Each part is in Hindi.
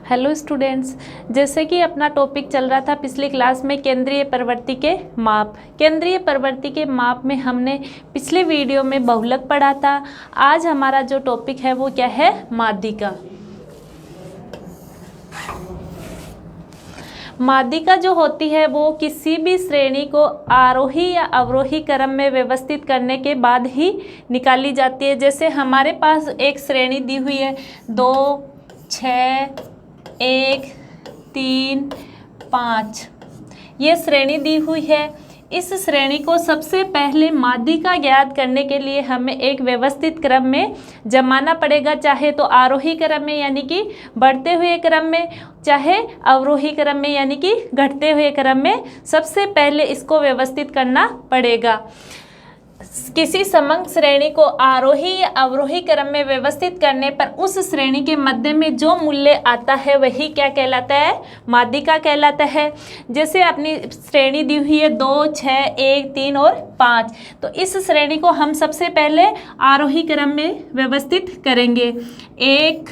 हेलो स्टूडेंट्स, जैसे कि अपना टॉपिक चल रहा था पिछली क्लास में केंद्रीय प्रवृत्ति के माप। केंद्रीय प्रवृत्ति के माप में हमने पिछले वीडियो में बहुलक पढ़ा था। आज हमारा जो टॉपिक है वो क्या है, माध्यिका। माध्यिका जो होती है वो किसी भी श्रेणी को आरोही या अवरोही क्रम में व्यवस्थित करने के बाद ही निकाली जाती है। जैसे हमारे पास एक श्रेणी दी हुई है 2, 6, 1, 3, 5, ये श्रेणी दी हुई है। इस श्रेणी को सबसे पहले माध्यिका ज्ञात करने के लिए हमें एक व्यवस्थित क्रम में जमाना पड़ेगा, चाहे तो आरोही क्रम में यानी कि बढ़ते हुए क्रम में, चाहे अवरोही क्रम में यानी कि घटते हुए क्रम में। सबसे पहले इसको व्यवस्थित करना पड़ेगा। किसी समंग श्रेणी को आरोही या अवरोही क्रम में व्यवस्थित करने पर उस श्रेणी के मध्य में जो मूल्य आता है वही क्या कहलाता है, माध्यिका कहलाता है। जैसे अपनी श्रेणी दी हुई है 2, 6, 1, 3 और 5, तो इस श्रेणी को हम सबसे पहले आरोही क्रम में व्यवस्थित करेंगे। 1,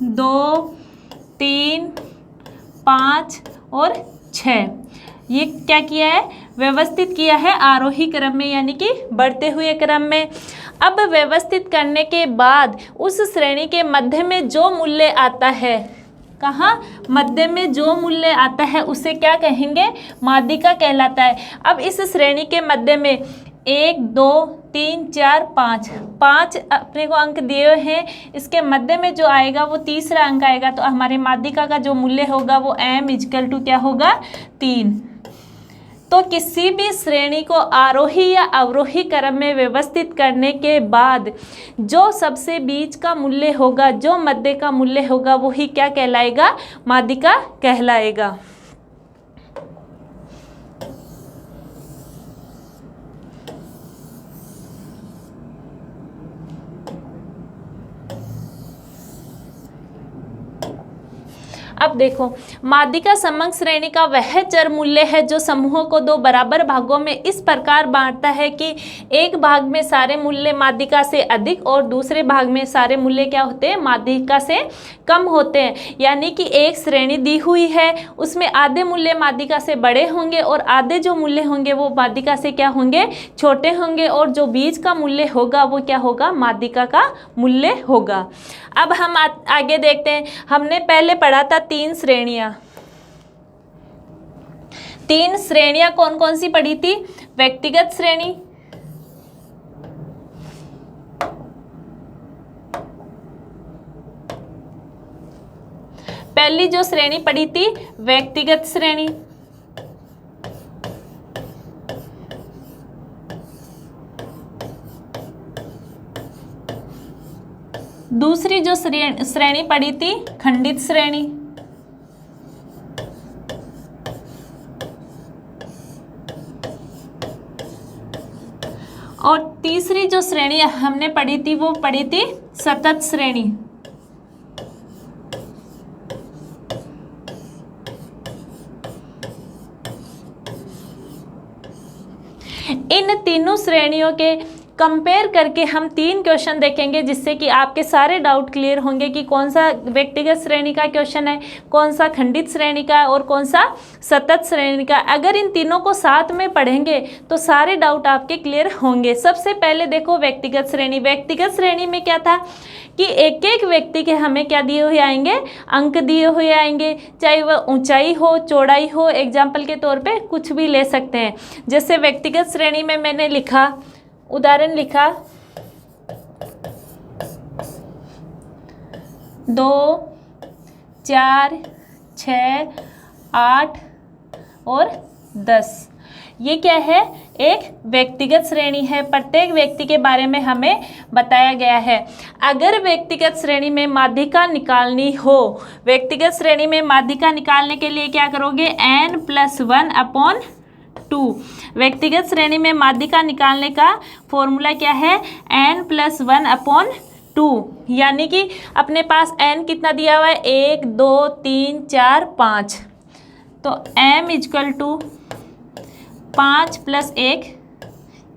2, 3, 5 और 6, ये क्या किया है, व्यवस्थित किया है आरोही क्रम में यानी कि बढ़ते हुए क्रम में। अब व्यवस्थित करने के बाद उस श्रेणी के मध्य में जो मूल्य आता है, कहाँ, मध्य में जो मूल्य आता है उसे क्या कहेंगे, माध्यिका कहलाता है। अब इस श्रेणी के मध्य में 1, 2, 3, 4, 5 अपने को अंक दिए हुए हैं। इसके मध्य में जो आएगा वो तीसरा अंक आएगा, तो हमारे माध्यिका का जो मूल्य होगा वो m = क्या होगा, 3। तो किसी भी श्रेणी को आरोही या अवरोही क्रम में व्यवस्थित करने के बाद जो सबसे बीच का मूल्य होगा, जो मध्य का मूल्य होगा, वही क्या कहलाएगा, माध्यिका कहलाएगा। अब देखो, माध्यिका समंग श्रेणी का वह चर मूल्य है जो समूहों को 2 बराबर भागों में इस प्रकार बांटता है कि एक भाग में सारे मूल्य माध्यिका से अधिक और दूसरे भाग में सारे मूल्य क्या होते हैं, माध्यिका से कम होते हैं। यानी कि एक श्रेणी दी हुई है, उसमें आधे मूल्य माध्यिका से बड़े होंगे और आधे जो मूल्य होंगे वो माध्यिका से क्या होंगे, छोटे होंगे, और जो बीच का मूल्य होगा वो क्या होगा, माध्यिका का मूल्य होगा। अब हम आगे देखते हैं। हमने पहले पढ़ा था 3 श्रेणियां। 3 श्रेणियां कौन कौन सी पढ़ी थी, व्यक्तिगत श्रेणी, पहली जो श्रेणी पढ़ी थी व्यक्तिगत श्रेणी, दूसरी जो श्रेणी पढ़ी थी खंडित श्रेणी, और तीसरी जो श्रेणी हमने पढ़ी थी वो पढ़ी थी सतत श्रेणी। इन तीनों श्रेणियों के कंपेयर करके हम 3 क्वेश्चन देखेंगे, जिससे कि आपके सारे डाउट क्लियर होंगे कि कौन सा व्यक्तिगत श्रेणी का क्वेश्चन है, कौन सा खंडित श्रेणी का और कौन सा सतत श्रेणी का। अगर इन तीनों को साथ में पढ़ेंगे तो सारे डाउट आपके क्लियर होंगे। सबसे पहले देखो व्यक्तिगत श्रेणी। व्यक्तिगत श्रेणी में क्या था कि एक एक व्यक्ति के हमें क्या दिए हुए आएंगे, अंक दिए हुए आएंगे, चाहे वह ऊंचाई हो, चौड़ाई हो। एग्जाम्पल के तौर पे कुछ भी ले सकते हैं। जैसे व्यक्तिगत श्रेणी में मैंने लिखा, उदाहरण लिखा 2, 4, 6, 8 और 10। ये क्या है, एक व्यक्तिगत श्रेणी है। प्रत्येक व्यक्ति के बारे में हमें बताया गया है। अगर व्यक्तिगत श्रेणी में माध्यिका निकालनी हो, व्यक्तिगत श्रेणी में माध्यिका निकालने के लिए क्या करोगे, n+1/2। व्यक्तिगत श्रेणी में माध्यिका निकालने का फॉर्मूला क्या है, n+1/2। यानी कि अपने पास n कितना दिया हुआ है, 1, 2, 3, 4, 5, तो m = 5 + 1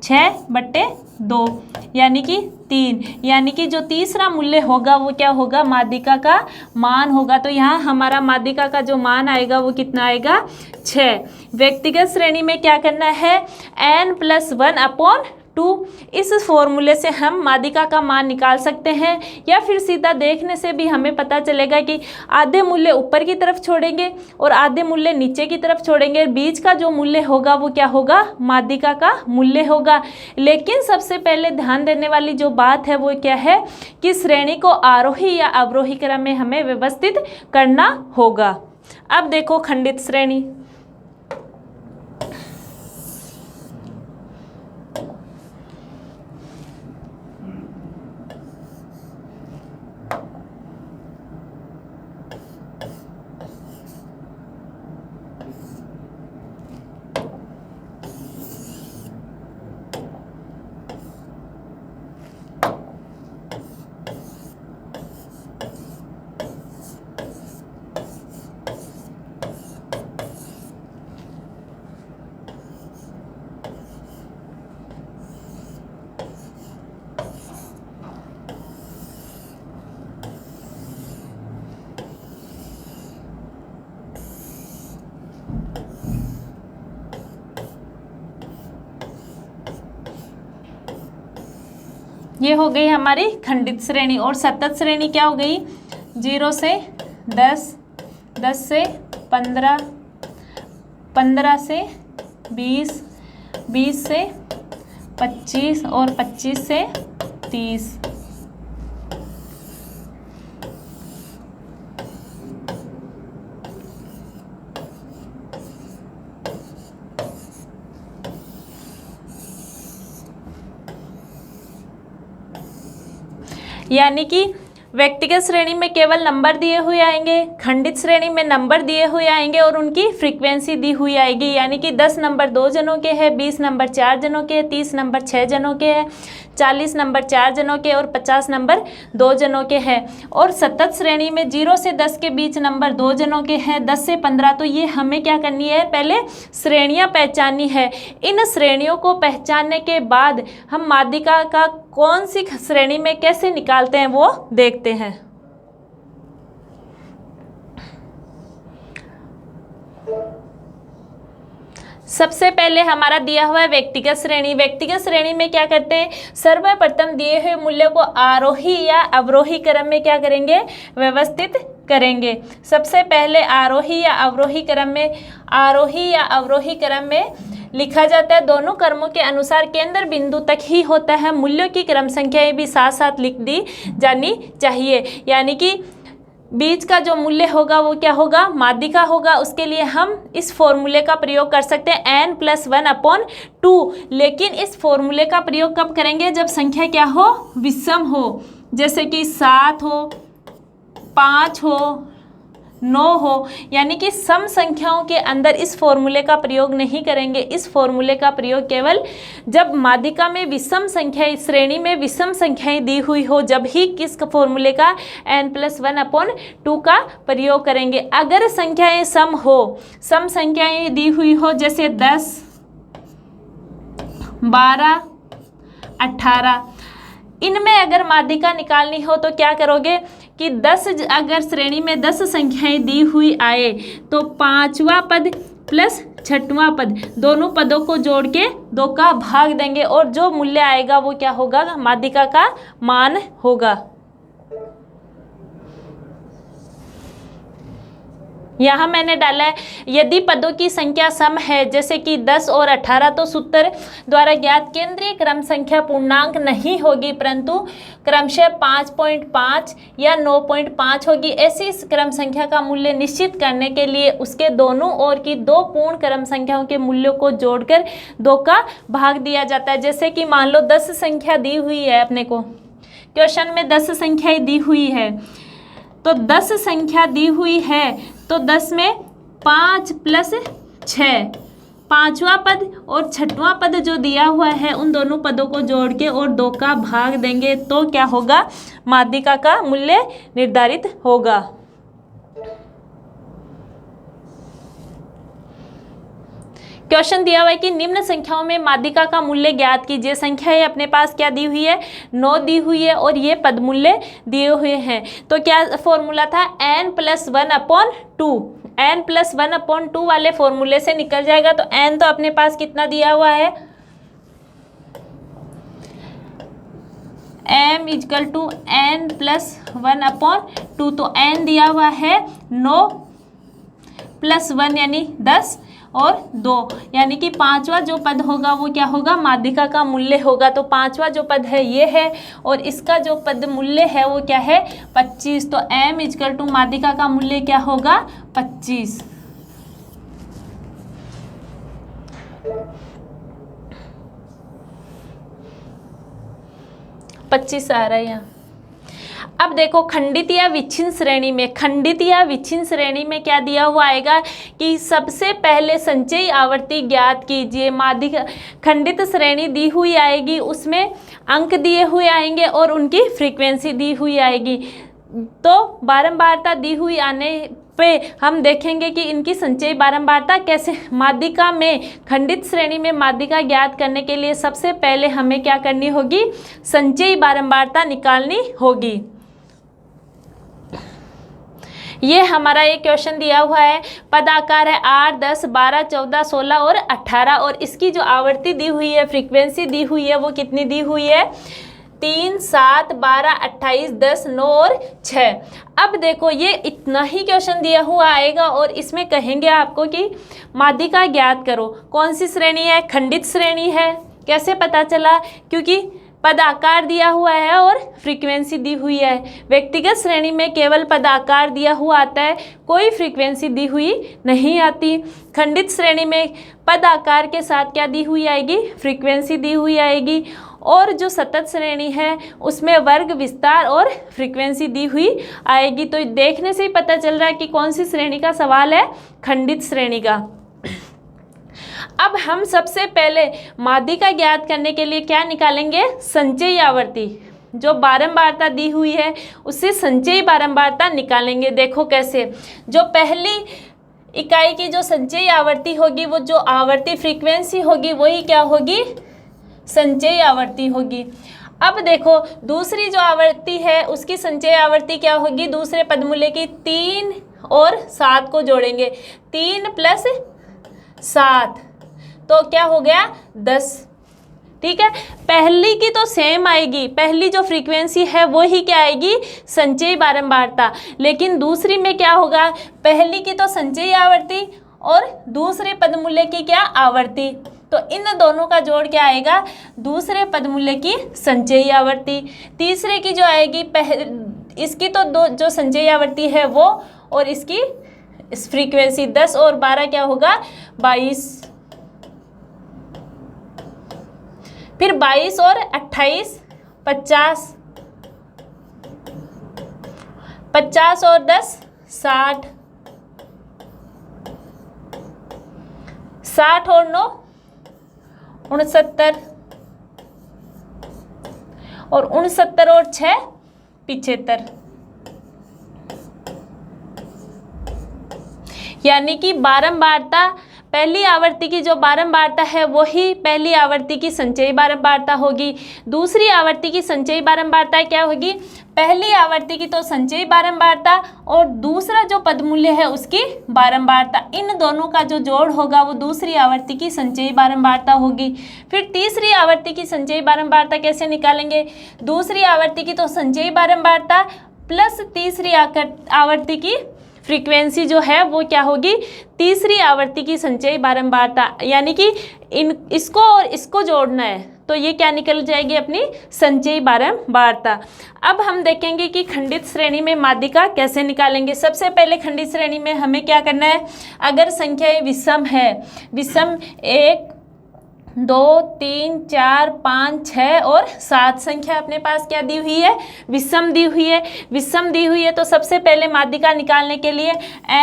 6/2, यानी कि 3, यानी कि जो तीसरा मूल्य होगा वो क्या होगा, माध्यिका का मान होगा। तो यहाँ हमारा माध्यिका का जो मान आएगा वो कितना आएगा, 6। व्यक्तिगत श्रेणी में क्या करना है, n+1/2। इस फॉर्मूले से हम माध्यिका का मान निकाल सकते हैं, या फिर सीधा देखने से भी हमें पता चलेगा कि आधे मूल्य ऊपर की तरफ छोड़ेंगे और आधे मूल्य नीचे की तरफ छोड़ेंगे, बीच का जो मूल्य होगा वो क्या होगा, माध्यिका का मूल्य होगा। लेकिन सबसे पहले ध्यान देने वाली जो बात है वो क्या है कि श्रेणी को आरोही या अवरोही क्रम में हमें व्यवस्थित करना होगा। अब देखो खंडित श्रेणी। ये हो गई हमारी खंडित श्रेणी। और सतत श्रेणी क्या हो गई, 0 से 10, 10 से 15, 15 से 20, 20 से 25 और 25 से 30। यानी कि व्यक्तिगत श्रेणी में केवल नंबर दिए हुए आएंगे, खंडित श्रेणी में नंबर दिए हुए आएंगे और उनकी फ्रीक्वेंसी दी हुई आएगी। यानी कि 10 नंबर 2 जनों के हैं, 20 नंबर 4 जनों के हैं, 30 नंबर 6 जनों के हैं, 40 नंबर 4 जनों के और 50 नंबर 2 जनों के हैं। और सतत श्रेणी में 0 से 10 के बीच नंबर 2 जनों के हैं, 10 से 15। तो ये हमें क्या करनी है, पहले श्रेणियाँ पहचाननी है। इन श्रेणियों को पहचानने के बाद हम माध्यिका का कौन सी श्रेणी में कैसे निकालते हैं वो देखते हैं। सबसे पहले हमारा दिया हुआ है व्यक्तिगत श्रेणी। व्यक्तिगत श्रेणी में क्या करते हैं, सर्वप्रथम दिए हुए मूल्य को आरोही या अवरोही क्रम में क्या करेंगे, व्यवस्थित करेंगे। सबसे पहले आरोही या अवरोही क्रम में, आरोही या अवरोही क्रम में लिखा जाता है। दोनों क्रमों के अनुसार केंद्र बिंदु तक ही होता है। मूल्यों की क्रम संख्याएं भी साथ साथ लिख दी जानी चाहिए। यानी कि बीच का जो मूल्य होगा वो क्या होगा, माध्यिका होगा। उसके लिए हम इस फॉर्मूले का प्रयोग कर सकते हैं n+1/2। लेकिन इस फॉर्मूले का प्रयोग कब करेंगे, जब संख्या क्या हो, विषम हो। जैसे कि 7 हो, 5 हो, 9 हो। यानी कि सम संख्याओं के अंदर इस फॉर्मूले का प्रयोग नहीं करेंगे। इस फॉर्मूले का प्रयोग केवल जब माध्यिका में विषम संख्याएं, श्रेणी में विषम संख्याएं दी हुई हो, जब ही किस फॉर्मूले का n+1/2 का प्रयोग करेंगे। अगर संख्याएं सम हो, सम संख्याएं दी हुई हो, जैसे 10, 12, 18, इनमें अगर माध्यिका निकालनी हो तो क्या करोगे कि 10, अगर श्रेणी में 10 संख्याएं दी हुई आए तो 5वां पद प्लस 6वां पद, दोनों पदों को जोड़ के 2 का भाग देंगे और जो मूल्य आएगा वो क्या होगा, माध्यिका का मान होगा। यहाँ मैंने डाला है, यदि पदों की संख्या सम है, जैसे कि 10 और 18, तो सूत्र द्वारा ज्ञात केंद्रीय क्रम संख्या पूर्णांक नहीं होगी, परंतु क्रमशः 5.5 या 9.5 होगी। ऐसी इस क्रम संख्या का मूल्य निश्चित करने के लिए उसके दोनों ओर की 2 पूर्ण क्रम संख्याओं के मूल्यों को जोड़कर 2 का भाग दिया जाता है। जैसे कि मान लो 10 संख्या दी हुई है, अपने को क्वेश्चन में 10 संख्याएं दी हुई है, तो 10 संख्या दी हुई है तो 10 में 5 + 6, 5वां पद और 6वां पद जो दिया हुआ है उन दोनों पदों को जोड़ के और 2 का भाग देंगे तो क्या होगा, माध्यिका का मूल्य निर्धारित होगा। क्वेश्चन दिया हुआ है कि निम्न संख्याओं में माध्यिका का मूल्य ज्ञात कीजिए। संख्या है अपने पास क्या दी हुई है, 9 दी हुई है और ये पद मूल्य दिए हुए हैं। तो क्या फॉर्मूला था, n+1/2, n+1/2 वाले फॉर्मूले से निकल जाएगा। तो n तो अपने पास कितना दिया हुआ है, m = n+1/2। तो n दिया हुआ है 9 + 1 यानी 10 और 2 यानी कि पांचवा जो पद होगा वो क्या होगा, माध्यिका का मूल्य होगा। तो पांचवा जो पद है ये है और इसका जो पद मूल्य है वो क्या है, 25। तो m = माध्यिका का मूल्य क्या होगा, 25। आ रहा है यहाँ। अब देखो खंडित या विच्छिन्न श्रेणी में, खंडित या विच्छिन्न श्रेणी में क्या दिया हुआ आएगा कि सबसे पहले संचयी आवर्ती ज्ञात कीजिए। माध्यिका खंडित श्रेणी दी हुई आएगी, उसमें अंक दिए हुए आएंगे और उनकी फ्रीक्वेंसी दी हुई आएगी। तो बारंबारता दी हुई आने पे हम देखेंगे कि इनकी संचयी बारंबारता कैसे। माध्यिका में, खंडित श्रेणी में माध्यिका ज्ञात करने के लिए सबसे पहले हमें क्या करनी होगी, संचयी बारंबारता निकालनी होगी। ये हमारा एक क्वेश्चन दिया हुआ है, पद आकार है 8, 10, 12, 14, 16 और 18 और इसकी जो आवर्ती दी हुई है, फ्रीक्वेंसी दी हुई है वो कितनी दी हुई है, 3, 7, 12, 28, 10, 9 और 6। अब देखो ये इतना ही क्वेश्चन दिया हुआ आएगा और इसमें कहेंगे आपको कि माध्यिका ज्ञात करो। कौन सी श्रेणी है, खंडित श्रेणी है। कैसे पता चला, क्योंकि पद आकार दिया हुआ है और फ्रीक्वेंसी दी हुई है। व्यक्तिगत श्रेणी में केवल पद आकार दिया हुआ आता है, कोई फ्रीक्वेंसी दी हुई नहीं आती। खंडित श्रेणी में पद आकार के साथ क्या दी हुई आएगी, फ्रीक्वेंसी दी हुई आएगी। और जो सतत श्रेणी है उसमें वर्ग, विस्तार और फ्रीक्वेंसी दी हुई आएगी। तो देखने से ही पता चल रहा है कि कौन सी श्रेणी का सवाल है, खंडित श्रेणी का। अब हम सबसे पहले माध्यिका ज्ञात करने के लिए क्या निकालेंगे, संचयी आवर्ती। जो बारंबारता दी हुई है उससे संचयी बारंबारता निकालेंगे। देखो कैसे, जो पहली इकाई की जो संचयी आवर्ती होगी, वो जो आवर्ती फ्रीक्वेंसी होगी वही क्या होगी, संचयी आवर्ती होगी। अब देखो दूसरी जो आवर्ती है उसकी संचयी आवर्ती क्या होगी, दूसरे पदमूल्य की 3 और 7 को जोड़ेंगे, 3 + 7 तो क्या हो गया, 10। ठीक है, पहली की तो सेम आएगी, पहली जो फ्रीक्वेंसी है वो ही क्या आएगी, संचयी बारंबारता। लेकिन दूसरी में क्या होगा, पहली की तो संचयी आवर्ती और दूसरे पदमूल्य की क्या, आवर्ती। तो इन दोनों का जोड़ क्या आएगा, दूसरे पदमूल्य की संचयी आवर्ती। तीसरे की जो आएगी, इसकी तो दो जो संचयी आवर्ती है वो, और इसकी इस फ्रीक्वेंसी 10 और 12 क्या होगा, 22। फिर 22 और 28 50, 50 और 10 60, 60 और 9 69 और 69 और 6 75। यानी कि बारंबारता, पहली आवर्ती की जो बारंबारता है वही पहली आवर्ती की संचयी बारंबारता होगी। दूसरी आवर्ती की संचयी बारंबारता क्या होगी, पहली आवर्ती की तो संचयी बारंबारता और दूसरा जो पदमूल्य है उसकी बारंबारता, इन दोनों का जो जोड़ होगा वो दूसरी आवर्ती की संचयी बारंबारता होगी। फिर तीसरी आवर्ती की संचयी बारंबारता कैसे निकालेंगे, दूसरी आवर्ती की तो संचयी बारंबारता प्लस तीसरी आवर्ती की फ्रीक्वेंसी जो है वो क्या होगी, तीसरी आवर्ती की संचयी बारंबारता। यानी कि इसको और इसको जोड़ना है तो ये क्या निकल जाएगी, अपनी संचयी बारंबारता। अब हम देखेंगे कि खंडित श्रेणी में माध्यिका कैसे निकालेंगे। सबसे पहले खंडित श्रेणी में हमें क्या करना है, अगर संख्याएं विषम है, विषम 1 2 3 4 5 6 और 7 संख्या अपने पास क्या दी हुई है, विषम दी हुई है। विषम दी हुई है तो सबसे पहले माध्यिका निकालने के लिए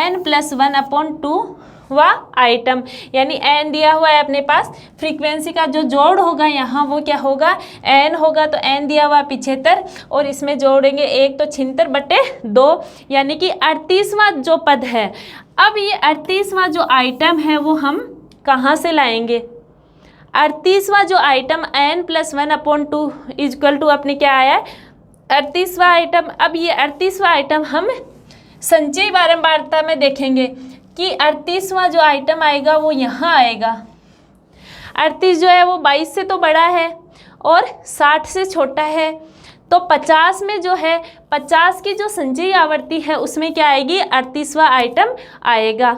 n+1/2 व आइटम, यानी n दिया हुआ है अपने पास, फ्रीक्वेंसी का जो जोड़ होगा यहाँ वो क्या होगा, n होगा। तो n दिया हुआ 75 और इसमें जोड़ेंगे 1 तो 76/2 यानी कि 38वां जो पद है। अब ये 38वां जो आइटम है वो हम कहाँ से लाएंगे? 38वां जो आइटम n+1/2 इक्वल टू अपने क्या आया है 38वां आइटम। अब ये 38वां आइटम हम संचयी बारंबारता में देखेंगे कि 38वां जो आइटम आएगा वो यहाँ आएगा। 38 जो है वो 22 से तो बड़ा है और 60 से छोटा है, तो 50 में जो है 50 की जो संचयी आवर्ती है उसमें क्या आएगी 38वां आइटम आएगा।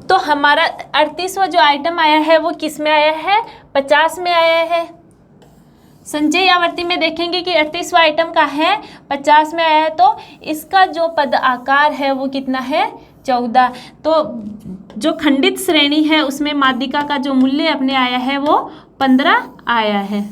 तो हमारा 38वां जो आइटम आया है वो किस में आया है 50 में आया है। संचयी आवर्ती में देखेंगे कि 38वां आइटम का है 50 में आया है, तो इसका जो पद आकार है वो कितना है 14। तो जो खंडित श्रेणी है उसमें माध्यिका का जो मूल्य अपने आया है वो 15 आया है।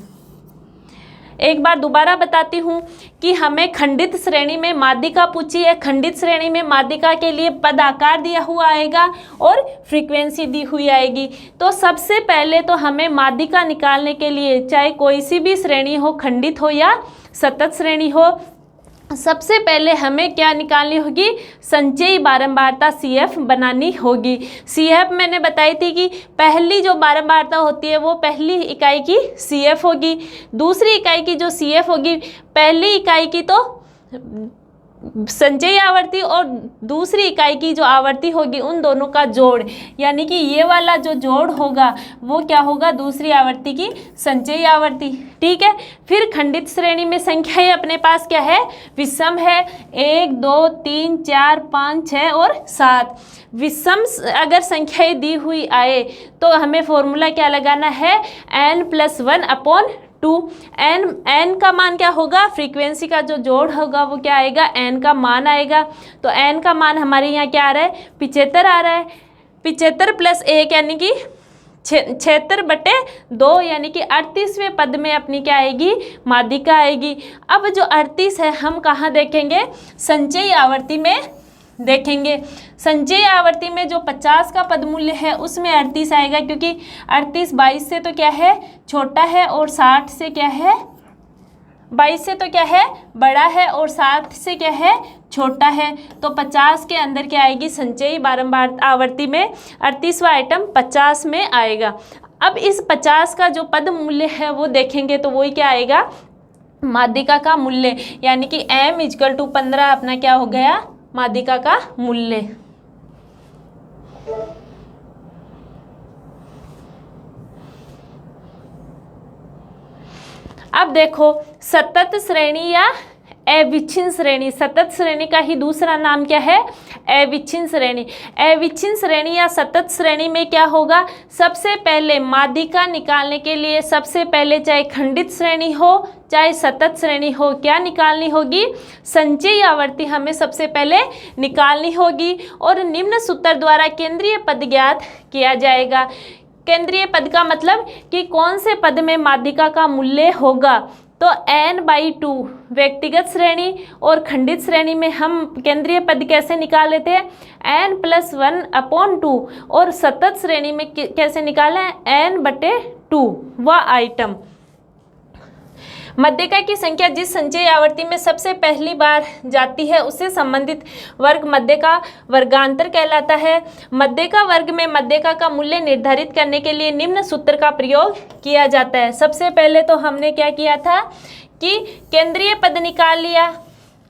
एक बार दोबारा बताती हूँ कि हमें खंडित श्रेणी में माध्यिका पूछी है। खंडित श्रेणी में माध्यिका के लिए पद आकार दिया हुआ आएगा और फ्रीक्वेंसी दी हुई आएगी। तो सबसे पहले तो हमें माध्यिका निकालने के लिए चाहे कोई सी भी श्रेणी हो, खंडित हो या सतत श्रेणी हो, सबसे पहले हमें क्या निकालनी होगी संचयी बारंबारता CF बनानी होगी। CF मैंने बताई थी कि पहली जो बारंबारता होती है वो पहली इकाई की CF होगी, दूसरी इकाई की जो CF होगी पहली इकाई की तो संचयी आवर्ती और दूसरी इकाई की जो आवर्ती होगी उन दोनों का जोड़, यानी कि ये वाला जो जोड़ होगा वो क्या होगा दूसरी आवर्ती की संचयी आवर्ती। ठीक है, फिर खंडित श्रेणी में संख्याएं अपने पास क्या है विषम है 1 2 3 4 5 6 और 7। विषम अगर संख्याएं दी हुई आए तो हमें फॉर्मूला क्या लगाना है n+1/2। n का मान क्या होगा फ्रीक्वेंसी का जो जोड़ होगा वो क्या आएगा n का मान आएगा। तो n का मान हमारे यहाँ क्या आ रहा है 75 आ रहा है। 75 + 1 यानी कि 76/2 यानी कि 38वें पद में अपनी क्या आएगी माध्यिका आएगी। अब जो 38 है हम कहाँ देखेंगे संचयी आवर्ती में देखेंगे। संचयी आवर्ती में जो 50 का पद मूल्य है उसमें 38 आएगा, क्योंकि 38 22 से तो क्या है छोटा है और 60 से क्या है 22 से तो क्या है बड़ा है और 60 से क्या है छोटा है। तो 50 के अंदर क्या आएगी संचयी बारंबार आवर्ती में 38वां आइटम 50 में आएगा। अब इस 50 का जो पद मूल्य है वो देखेंगे तो वही क्या आएगा माध्यिका का मूल्य, यानी कि m = 15 अपना क्या हो गया माध्यिका का मूल्य। अब देखो सतत श्रेणी या अविच्छिन्न श्रेणी, सतत श्रेणी का ही दूसरा नाम क्या है अविच्छिन्न श्रेणी। अविच्छिन्न श्रेणी या सतत श्रेणी में क्या होगा सबसे पहले माध्यिका निकालने के लिए सबसे पहले चाहे खंडित श्रेणी हो चाहे सतत श्रेणी हो क्या निकालनी होगी संचयी आवर्ती हमें सबसे पहले निकालनी होगी और निम्न सूत्र द्वारा केंद्रीय पद ज्ञात किया जाएगा। केंद्रीय पद का मतलब कि कौन से पद में माध्यिका का मूल्य होगा। तो n/2 व्यक्तिगत श्रेणी और खंडित श्रेणी में हम केंद्रीय पद कैसे निकाल लेते हैं n+1/2 और सतत श्रेणी में कैसे निकाला है n/2 वह आइटम। माध्यिका की संख्या जिस संचयी आवर्ती में सबसे पहली बार जाती है उससे संबंधित वर्ग माध्यिका वर्गांतर कहलाता है। माध्यिका वर्ग में माध्यिका का मूल्य निर्धारित करने के लिए निम्न सूत्र का प्रयोग किया जाता है। सबसे पहले तो हमने क्या किया था कि केंद्रीय पद निकाल लिया।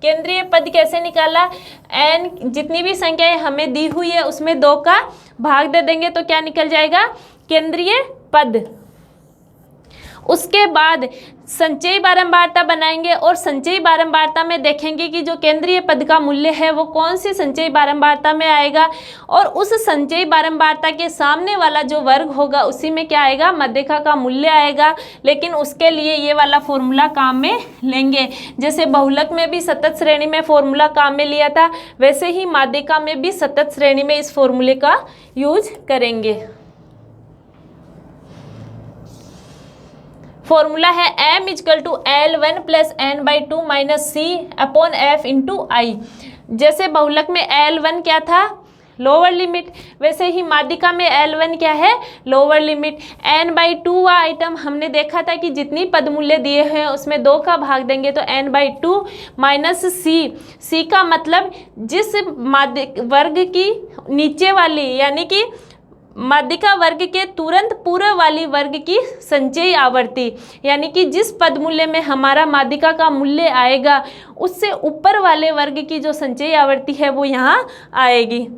केंद्रीय पद कैसे निकाला n जितनी भी संख्याएं हमें दी हुई है उसमें 2 का भाग दे देंगे तो क्या निकल जाएगा केंद्रीय पद। उसके बाद संचयी बारंबारता बनाएंगे और संचयी बारंबारता में देखेंगे कि जो केंद्रीय पद का मूल्य है वो कौन सी संचयी बारंबारता में आएगा और उस संचयी बारंबारता के सामने वाला जो वर्ग होगा उसी में क्या आएगा माध्यिका का मूल्य आएगा। लेकिन उसके लिए ये वाला फॉर्मूला काम में लेंगे। जैसे बहुलक में भी सतत श्रेणी में फॉर्मूला काम में लिया था वैसे ही माध्यिका में भी सतत श्रेणी में इस फॉर्मूले का यूज करेंगे। फॉर्मूला है m = L1 + n/2 - C/F × I। जैसे बहुलक में L1 क्या था लोअर लिमिट। वैसे ही माध्यिका में L1 क्या है, लोअर लिमिट। n/2 आइटम हमने देखा था कि जितनी पदमूल्य दिए हैं उसमें 2 का भाग देंगे तो n/2 माइनस c का मतलब जिस वर्ग की नीचे वाली यानी कि माध्यिका वर्ग के तुरंत पूर्व वाली वर्ग की संचयी आवर्ती, यानी कि जिस पद मूल्य में हमारा माध्यिका का मूल्य आएगा उससे ऊपर वाले वर्ग की जो संचयी आवर्ती है वो यहाँ आएगी।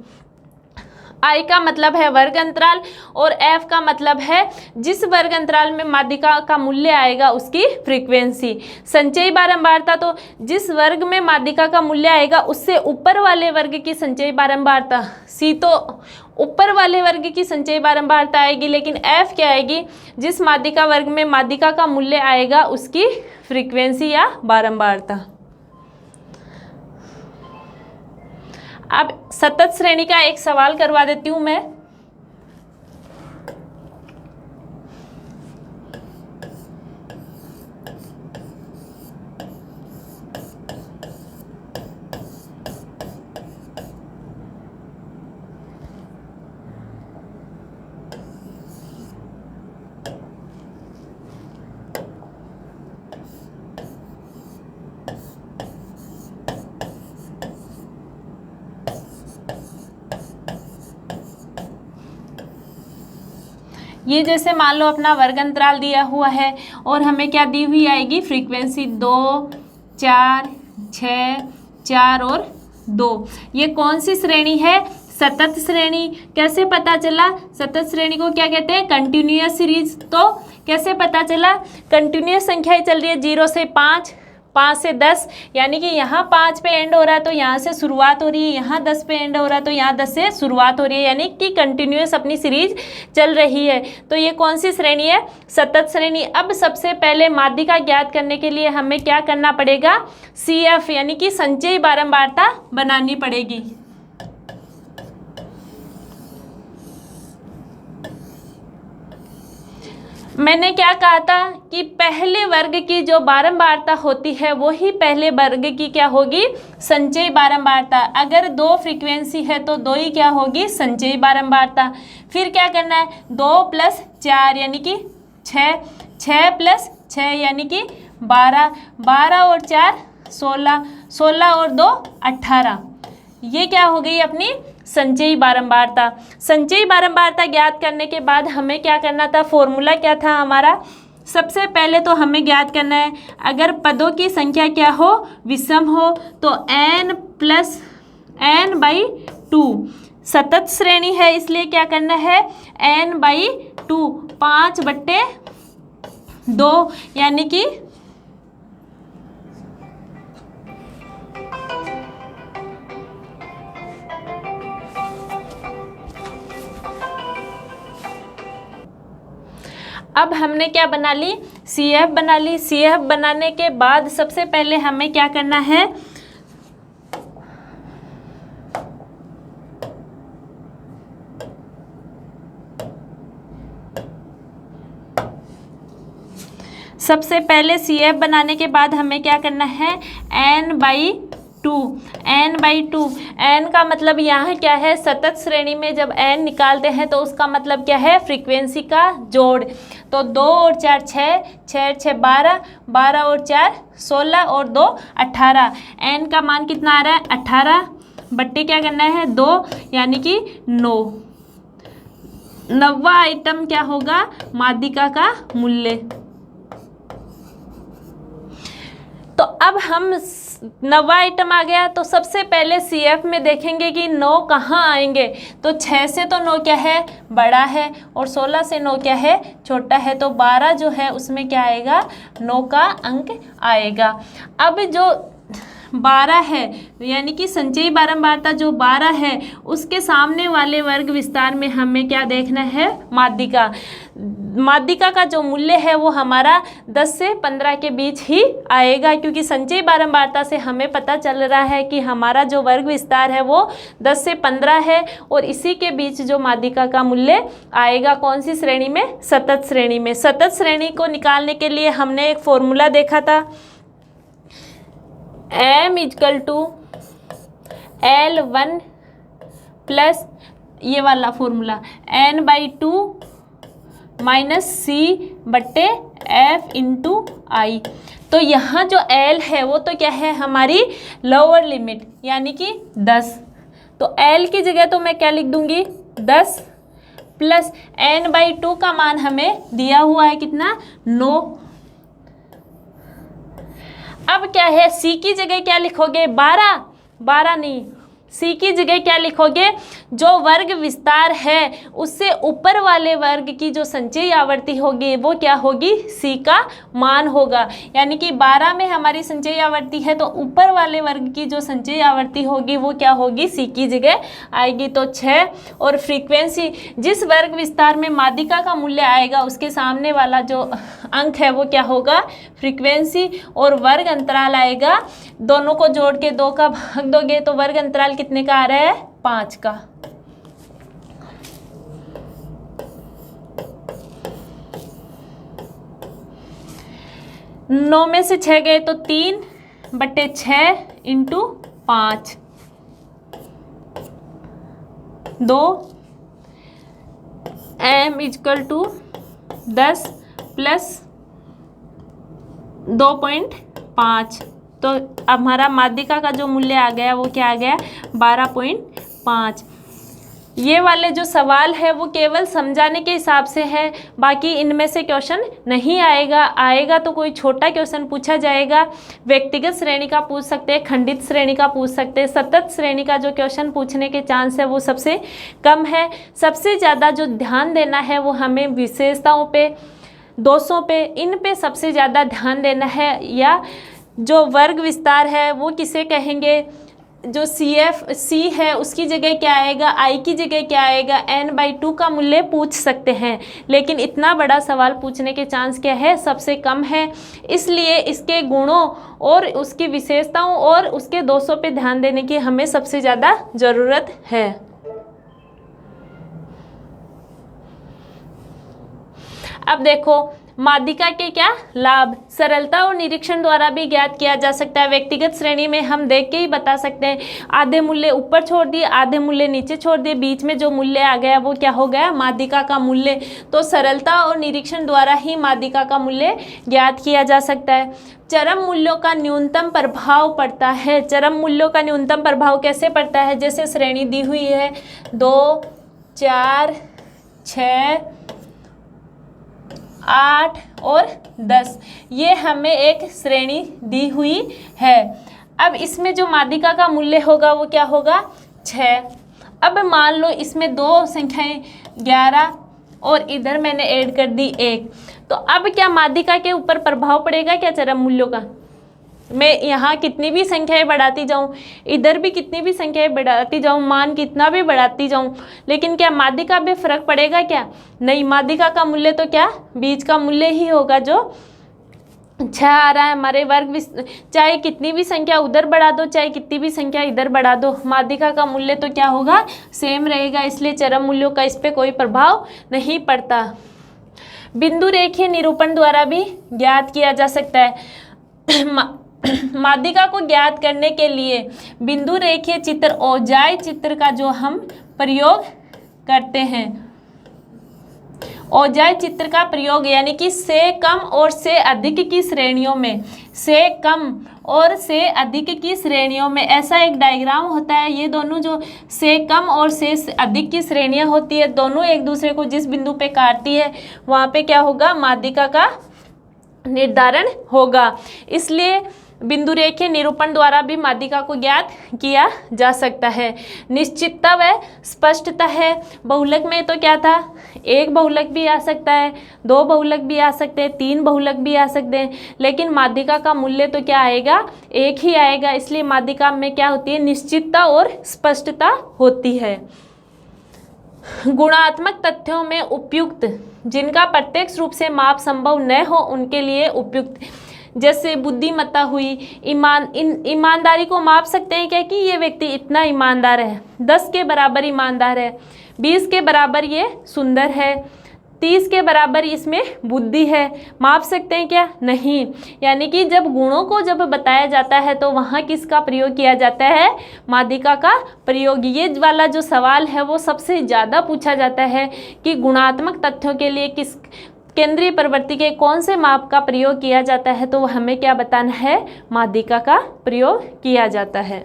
I का मतलब है वर्ग अंतराल और F का मतलब है जिस वर्ग अंतराल में माध्यिका का मूल्य आएगा उसकी फ्रीक्वेंसी। संचयी बारंबारता तो जिस वर्ग में माध्यिका का मूल्य आएगा उससे ऊपर वाले वर्ग की संचयी बारंबारता। C तो ऊपर वाले वर्ग की संचयी बारंबारता आएगी, लेकिन F क्या आएगी, जिस माध्यिका वर्ग में माध्यिका का मूल्य आएगा उसकी फ्रीक्वेंसी या बारंबारता। अब सतत श्रेणी का एक सवाल करवा देती हूं मैं। ये जैसे मान लो अपना वर्ग अंतराल दिया हुआ है और हमें क्या दी हुई आएगी, फ्रीक्वेंसी 2, 4, 6, 4 और 2। ये कौन सी श्रेणी है, सतत श्रेणी। कैसे पता चला, सतत श्रेणी को क्या कहते हैं, कंटिन्यूअस सीरीज। तो कैसे पता चला, कंटिन्यूअस संख्याएं चल रही है 0 से 5, 5 से 10, यानी कि यहाँ 5 पे एंड हो रहा है तो यहाँ से शुरुआत हो रही है, यहाँ 10 पे एंड हो रहा है तो यहाँ 10 से शुरुआत हो रही है, यानी कि कंटिन्यूअस अपनी सीरीज चल रही है। तो ये कौन सी श्रेणी है, सतत श्रेणी। अब सबसे पहले माध्यिका ज्ञात करने के लिए हमें क्या करना पड़ेगा, CF यानी कि संचयी बारंबारता बनानी पड़ेगी। मैंने क्या कहा था कि पहले वर्ग की जो बारंबारता होती है वो ही पहले वर्ग की क्या होगी, संचयी बारंबारता। अगर 2 फ्रीक्वेंसी है तो 2 ही क्या होगी, संचयी बारंबारता। फिर क्या करना है, 2 + 4 यानी कि 6, 6 + 6 यानी कि 12, 12 और 4 16, 16 और 2 18। ये क्या हो गई अपनी संचयी बारंबारता। संचयी बारंबारता ज्ञात करने के बाद हमें क्या करना था, फॉर्मूला क्या था हमारा, सबसे पहले तो हमें ज्ञात करना है अगर पदों की संख्या क्या हो, विषम हो तो n + n/2। सतत श्रेणी है इसलिए क्या करना है, n/2, 5/2 यानी कि अब हमने क्या बना ली, CF बना ली। CF बनाने के बाद सबसे पहले हमें क्या करना है, सबसे पहले CF बनाने के बाद हमें क्या करना है, n/2, n/2। n का मतलब यहाँ क्या है, सतत श्रेणी में जब n निकालते हैं तो उसका मतलब क्या है, फ्रीक्वेंसी का जोड़। तो 2 और 4 6, 6 6 12, 12 और 4 16 और 2 18। n का मान कितना आ रहा है, 18 बट्टे क्या करना है 2 यानी कि 9। 9वां आइटम क्या होगा, माध्यिका का मूल्य। तो अब हम 9वां आइटम आ गया तो सबसे पहले CF में देखेंगे कि 9 कहाँ आएंगे। तो 6 से तो 9 क्या है, बड़ा है, और 16 से 9 क्या है, छोटा है। तो 12 जो है उसमें क्या आएगा, 9 का अंक आएगा। अब जो 12 है यानी कि संचयी बारंबारता जो 12 है उसके सामने वाले वर्ग विस्तार में हमें क्या देखना है, माध्यिका। माध्यिका का जो मूल्य है वो हमारा 10 से 15 के बीच ही आएगा, क्योंकि संचयी बारंबारता से हमें पता चल रहा है कि हमारा जो वर्ग विस्तार है वो 10 से 15 है, और इसी के बीच जो माध्यिका का मूल्य आएगा कौन सी श्रेणी में, सतत श्रेणी में। सतत श्रेणी को निकालने के लिए हमने एक फॉर्मूला देखा था, m = L1 + ये वाला फॉर्मूला n/2 माइनस C/F/I। तो यहाँ जो L है वो तो क्या है, हमारी लोअर लिमिट यानी कि 10। तो L की जगह तो मैं क्या लिख दूंगी 10 प्लस n/2 का मान हमें दिया हुआ है कितना 9। अब क्या है, C की जगह क्या लिखोगे 12 नहीं, C की जगह क्या लिखोगे, जो वर्ग विस्तार है उससे ऊपर वाले वर्ग की जो संचयी आवर्ती होगी वो क्या होगी, C का मान होगा। यानी कि 12 में हमारी संचयी आवर्ती है तो ऊपर वाले वर्ग की जो संचयी आवर्ती होगी वो क्या होगी, C की जगह आएगी। तो 6 और फ्रीक्वेंसी, जिस वर्ग विस्तार में माध्यिका का मूल्य आएगा उसके सामने वाला जो अंक है वो क्या होगा, फ्रीक्वेंसी, और वर्ग अंतराल आएगा। दोनों को जोड़ के 2 का भाग दोगे तो वर्ग अंतराल कितने का आ रहा है, 5 का। नौ में से 6 गए तो 3/6 इंटू 5 2 m = 10 प्लस 2.5। तो हमारा माध्यिका का जो मूल्य आ गया वो क्या आ गया, 12.5। ये वाले जो सवाल है वो केवल समझाने के हिसाब से है, बाकी इनमें से क्वेश्चन नहीं आएगा तो कोई छोटा क्वेश्चन पूछा जाएगा। व्यक्तिगत श्रेणी का पूछ सकते हैं, खंडित श्रेणी का पूछ सकते हैं, सतत श्रेणी का जो क्वेश्चन पूछने के चांस है वो सबसे कम है। सबसे ज़्यादा जो ध्यान देना है वो हमें विशेषताओं पे, दोषों पे, इन पे सबसे ज़्यादा ध्यान देना है। या जो वर्ग विस्तार है वो किसे कहेंगे, जो C है उसकी जगह क्या आएगा, I की जगह क्या आएगा, n/2 का मूल्य पूछ सकते हैं। लेकिन इतना बड़ा सवाल पूछने के चांस क्या है, सबसे कम है। इसलिए इसके गुणों और उसकी विशेषताओं और उसके दोषों पे ध्यान देने की हमें सबसे ज़्यादा ज़रूरत है। अब देखो माध्यिका के क्या लाभ, सरलता और निरीक्षण द्वारा भी ज्ञात किया जा सकता है। व्यक्तिगत श्रेणी में हम देख के ही बता सकते हैं, आधे मूल्य ऊपर छोड़ दिए, आधे मूल्य नीचे छोड़ दिए, बीच में जो मूल्य आ गया वो क्या हो गया, माध्यिका का मूल्य। तो सरलता और निरीक्षण द्वारा ही माध्यिका का मूल्य ज्ञात किया जा सकता है। चरम मूल्यों का न्यूनतम प्रभाव पड़ता है। चरम मूल्यों का न्यूनतम प्रभाव कैसे पड़ता है, जैसे श्रेणी दी हुई है 2, 4, 6, 8 और 10, ये हमें एक श्रेणी दी हुई है। अब इसमें जो माध्यिका का मूल्य होगा वो क्या होगा, 6। अब मान लो इसमें दो संख्याएं 11 और इधर मैंने ऐड कर दी 1, तो अब क्या माध्यिका के ऊपर प्रभाव पड़ेगा क्या चरम मूल्यों का। मैं यहाँ कितनी भी संख्याएं बढ़ाती जाऊँ, इधर भी कितनी भी संख्याएं बढ़ाती जाऊँ, मान कितना भी बढ़ाती जाऊँ, लेकिन क्या माध्यिका में फर्क पड़ेगा क्या, नहीं। माध्यिका का मूल्य तो क्या बीच का मूल्य ही होगा, जो 6 आ रहा है हमारे वर्ग, चाहे कितनी भी संख्या उधर बढ़ा दो, चाहे कितनी भी संख्या इधर बढ़ा दो, माध्यिका का मूल्य तो क्या होगा, सेम रहेगा। इसलिए चरम मूल्यों का इस पर कोई प्रभाव नहीं पड़ता। बिंदु रेखीय निरूपण द्वारा भी ज्ञात किया जा सकता है। माध्यिका को ज्ञात करने के लिए बिंदु रेखीय चित्र, औजाई चित्र का जो हम प्रयोग करते हैं, औजाई चित्र का प्रयोग यानी कि से कम और से अधिक की श्रेणियों में, से कम और से अधिक की श्रेणियों में ऐसा एक डायग्राम होता है। ये दोनों जो से कम और से अधिक की श्रेणियां होती है, दोनों एक दूसरे को जिस बिंदु पे काटती है वहाँ पे क्या होगा, माध्यिका का निर्धारण होगा। इसलिए बिंदु रेखीय निरूपण द्वारा भी माध्यिका को ज्ञात किया जा सकता है। निश्चितता व स्पष्टता है। बहुलक में तो क्या था, एक बहुलक भी आ सकता है, 2 बहुलक भी आ सकते हैं, 3 बहुलक भी आ सकते हैं, लेकिन माध्यिका का मूल्य तो क्या आएगा, एक ही आएगा। इसलिए माध्यिका में क्या होती है, निश्चितता और स्पष्टता होती है। गुणात्मक तथ्यों में उपयुक्त, जिनका प्रत्यक्ष रूप से माप संभव न हो उनके लिए उपयुक्त, जैसे बुद्धिमत्ता हुई, ईमानदारी को माप सकते हैं क्या कि ये व्यक्ति इतना ईमानदार है, 10 के बराबर ईमानदार है, 20 के बराबर ये सुंदर है, 30 के बराबर इसमें बुद्धि है। माप सकते हैं क्या? नहीं। यानी कि जब गुणों को जब बताया जाता है तो वहाँ किसका प्रयोग किया जाता है? माध्यिका का प्रयोग। ये वाला जो सवाल है वो सबसे ज़्यादा पूछा जाता है कि गुणात्मक तथ्यों के लिए किस केंद्रीय प्रवृत्ति के कौन से माप का प्रयोग किया जाता है, तो हमें क्या बताना है? माध्यिका का प्रयोग किया जाता है।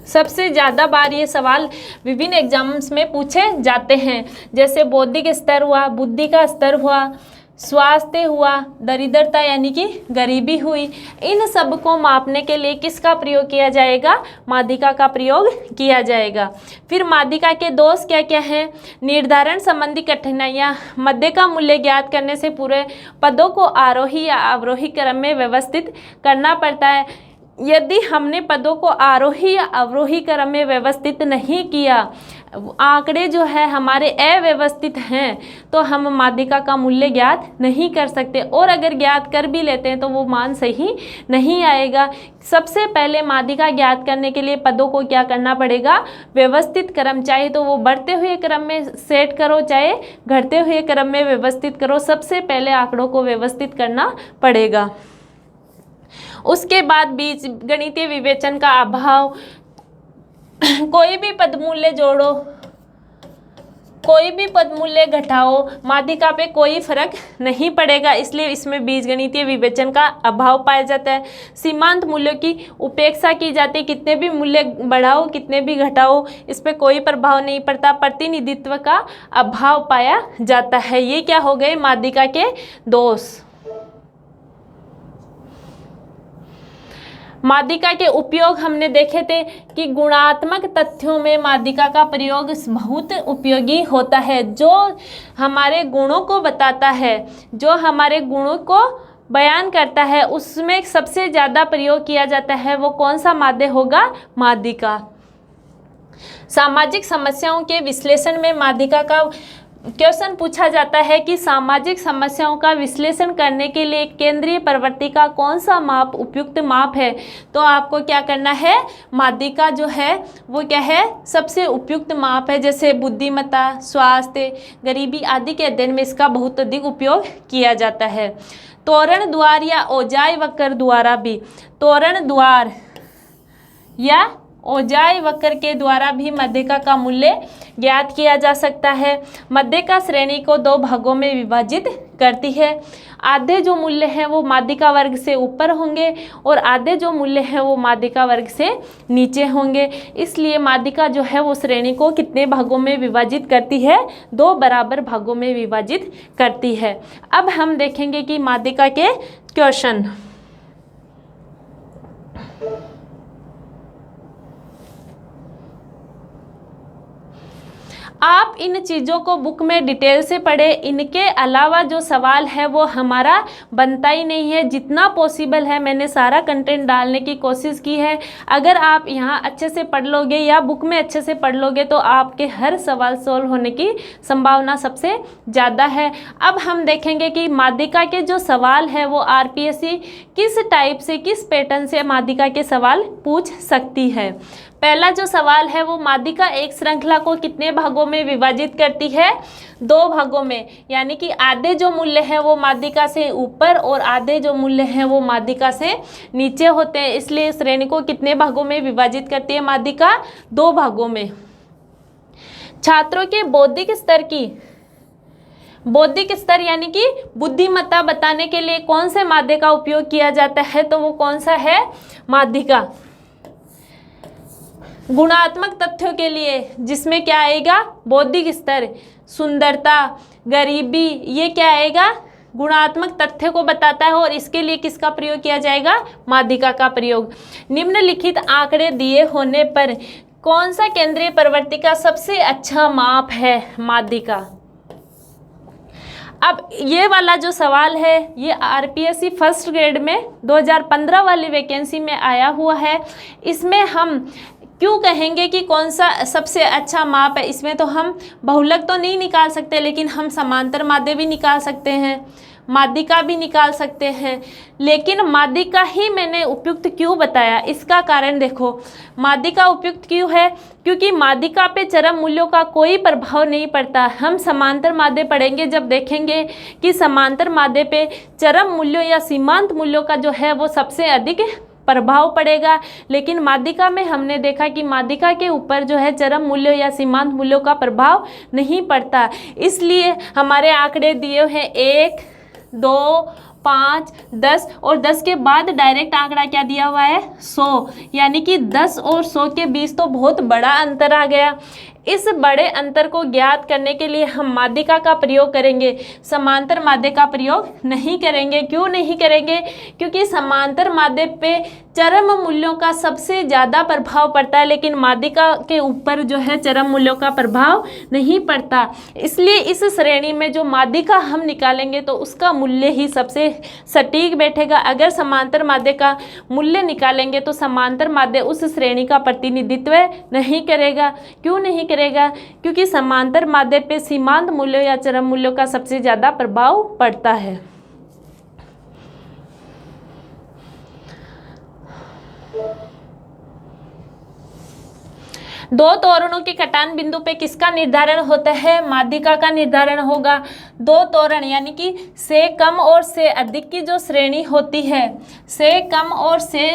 सबसे ज़्यादा बार ये सवाल विभिन्न एग्जाम्स में पूछे जाते हैं, जैसे बौद्धिक स्तर हुआ, बुद्धि का स्तर हुआ, स्वास्थ्य हुआ, दरिद्रता यानी कि गरीबी हुई। इन सब को मापने के लिए किसका प्रयोग किया जाएगा? माध्यिका का प्रयोग किया जाएगा। फिर माध्यिका के दोष क्या क्या हैं? निर्धारण संबंधी कठिनाइयाँ। मध्य का मूल्य ज्ञात करने से पूरे पदों को आरोही या अवरोही क्रम में व्यवस्थित करना पड़ता है। यदि हमने पदों को आरोही या अवरोही क्रम में व्यवस्थित नहीं किया, आंकड़े जो है हमारे अव्यवस्थित हैं, तो हम माध्यिका का मूल्य ज्ञात नहीं कर सकते, और अगर ज्ञात कर भी लेते हैं तो वो मान सही नहीं आएगा। सबसे पहले माध्यिका ज्ञात करने के लिए पदों को क्या करना पड़ेगा? व्यवस्थित क्रम, चाहे तो वो बढ़ते हुए क्रम में सेट करो चाहे घटते हुए क्रम में व्यवस्थित करो, सबसे पहले आंकड़ों को व्यवस्थित करना पड़ेगा। उसके बाद बीज गणितीय विवेचन का अभाव। कोई भी पदमूल्य जोड़ो, कोई भी पदमूल्य घटाओ, माध्यिका पे कोई फर्क नहीं पड़ेगा, इसलिए इसमें बीजगणितीय विवेचन का अभाव पाया जाता है। सीमांत मूल्यों की उपेक्षा की जाती है, कितने भी मूल्य बढ़ाओ कितने भी घटाओ इस पे कोई प्रभाव नहीं पड़ता। प्रतिनिधित्व का अभाव पाया जाता है। ये क्या हो गए? माध्यिका के दोष। माध्यिका के उपयोग हमने देखे थे कि गुणात्मक तथ्यों में माध्यिका का प्रयोग बहुत उपयोगी होता है। जो हमारे गुणों को बताता है, जो हमारे गुणों को बयान करता है, उसमें सबसे ज़्यादा प्रयोग किया जाता है। वो कौन सा माध्य होगा? माध्यिका। सामाजिक समस्याओं के विश्लेषण में माध्यिका का क्वेश्चन पूछा जाता है कि सामाजिक समस्याओं का विश्लेषण करने के लिए केंद्रीय प्रवृत्ति का कौन सा माप उपयुक्त माप है, तो आपको क्या करना है? माध्यिका जो है वो क्या है? सबसे उपयुक्त माप है। जैसे बुद्धिमत्ता, स्वास्थ्य, गरीबी आदि के अध्ययन में इसका बहुत अधिक उपयोग किया जाता है। तोरण द्वार या औजाई वक्र द्वारा भी, तोरण द्वार या औजाई वक्र के द्वारा भी माध्यिका का मूल्य ज्ञात किया जा सकता है। माध्यिका श्रेणी को दो भागों में विभाजित करती है। आधे जो मूल्य हैं वो माध्यिका वर्ग से ऊपर होंगे और आधे जो मूल्य हैं वो माध्यिका वर्ग से नीचे होंगे। इसलिए माध्यिका जो है वो श्रेणी को कितने भागों में विभाजित करती है? दो बराबर भागों में विभाजित करती है। अब हम देखेंगे कि माध्यिका के क्वेश्चन। आप इन चीज़ों को बुक में डिटेल से पढ़ें। इनके अलावा जो सवाल है वो हमारा बनता ही नहीं है। जितना पॉसिबल है मैंने सारा कंटेंट डालने की कोशिश की है। अगर आप यहाँ अच्छे से पढ़ लोगे या बुक में अच्छे से पढ़ लोगे तो आपके हर सवाल सॉल्व होने की संभावना सबसे ज़्यादा है। अब हम देखेंगे कि माध्यिका के जो सवाल है वो आरपीएससी किस टाइप से, किस पैटर्न से माध्यिका के सवाल पूछ सकती है। पहला जो सवाल है वो माध्यिका एक श्रृंखला को कितने भागों में विभाजित करती है? दो भागों में, यानी कि आधे जो मूल्य हैं वो माध्यिका से ऊपर और आधे जो मूल्य हैं वो माध्यिका से नीचे होते हैं। इसलिए श्रेणी को कितने भागों में विभाजित करती है माध्यिका? दो भागों में। छात्रों के बौद्धिक स्तर की, बौद्धिक स्तर यानी कि बुद्धिमत्ता बताने के लिए कौन से माध्य का उपयोग किया जाता है? तो वो कौन सा है? माध्यिका। गुणात्मक तथ्यों के लिए जिसमें क्या आएगा? बौद्धिक स्तर, सुंदरता, गरीबी, ये क्या आएगा? गुणात्मक तथ्य को बताता है और इसके लिए किसका प्रयोग किया जाएगा? माध्यिका का प्रयोग। निम्नलिखित आंकड़े दिए होने पर कौन सा केंद्रीय प्रवृत्ति का सबसे अच्छा माप है? माध्यिका। अब ये वाला जो सवाल है ये आरपीएससी फर्स्ट ग्रेड में 2015 वाली वैकेंसी में आया हुआ है। इसमें हम क्यों कहेंगे कि कौन सा सबसे अच्छा माप है? इसमें तो हम बहुलक तो नहीं निकाल सकते, लेकिन हम समांतर माध्य भी निकाल सकते हैं। माध्यिका भी निकाल सकते हैं, लेकिन माध्यिका ही मैंने उपयुक्त क्यों बताया, इसका कारण देखो। माध्यिका उपयुक्त क्यों है, क्योंकि माध्यिका पे चरम मूल्यों का कोई प्रभाव नहीं पड़ता। हम समांतर माध्य पढ़ेंगे जब देखेंगे कि समांतर माध्य पे चरम मूल्यों या सीमांत मूल्यों का जो है वो सबसे अधिक प्रभाव पड़ेगा, लेकिन माध्यिका में हमने देखा कि माध्यिका के ऊपर जो है चरम मूल्यों या सीमांत मूल्यों का प्रभाव नहीं पड़ता। इसलिए हमारे आंकड़े दिए हैं 1, 2, 5, 10 और 10 के बाद डायरेक्ट आंकड़ा क्या दिया हुआ है 100, यानी कि 10 और 100 के बीच तो बहुत बड़ा अंतर आ गया। इस बड़े अंतर को ज्ञात करने के लिए हम माध्यिका का प्रयोग करेंगे, समांतर माध्य का प्रयोग नहीं करेंगे। क्यों नहीं करेंगे, क्योंकि समांतर माध्य पे चरम मूल्यों का सबसे ज़्यादा प्रभाव पड़ता है, लेकिन माध्यिका के ऊपर जो है चरम मूल्यों का प्रभाव नहीं पड़ता। इसलिए इस श्रेणी में जो माध्यिका हम निकालेंगे तो उसका मूल्य ही सबसे सटीक बैठेगा। अगर समांतर माध्य का मूल्य निकालेंगे तो समांतर माध्य उस श्रेणी का प्रतिनिधित्व नहीं करेगा। क्यों नहीं करेगा, क्योंकि समांतर माध्य पे सीमांत मूल्यों या चरम मूल्यों का सबसे ज़्यादा प्रभाव पड़ता है। दो त्वरणों के कटान बिंदु पे किसका निर्धारण होता है, माध्यिका का निर्धारण होगा। दो त्वरण यानी कि से कम और से अधिक की जो श्रेणी होती है, से कम और से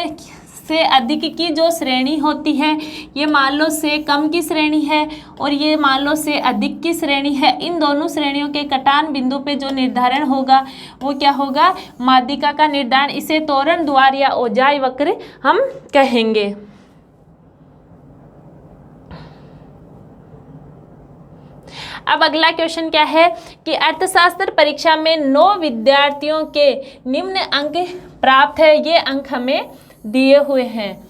अधिक की जो श्रेणी होती है, ये मान लो से कम की श्रेणी है और ये मान लो से अधिक की श्रेणी है। इन दोनों श्रेणियों के कटान बिंदु पे जो निर्धारण होगा वो क्या होगा, माध्यिका का निर्धारण। इसे त्वरण द्वार या औजाई वक्र हम कहेंगे। अब अगला क्वेश्चन क्या है कि अर्थशास्त्र परीक्षा में 9 विद्यार्थियों के निम्न अंक प्राप्त है, ये अंक हमें दिए हुए हैं।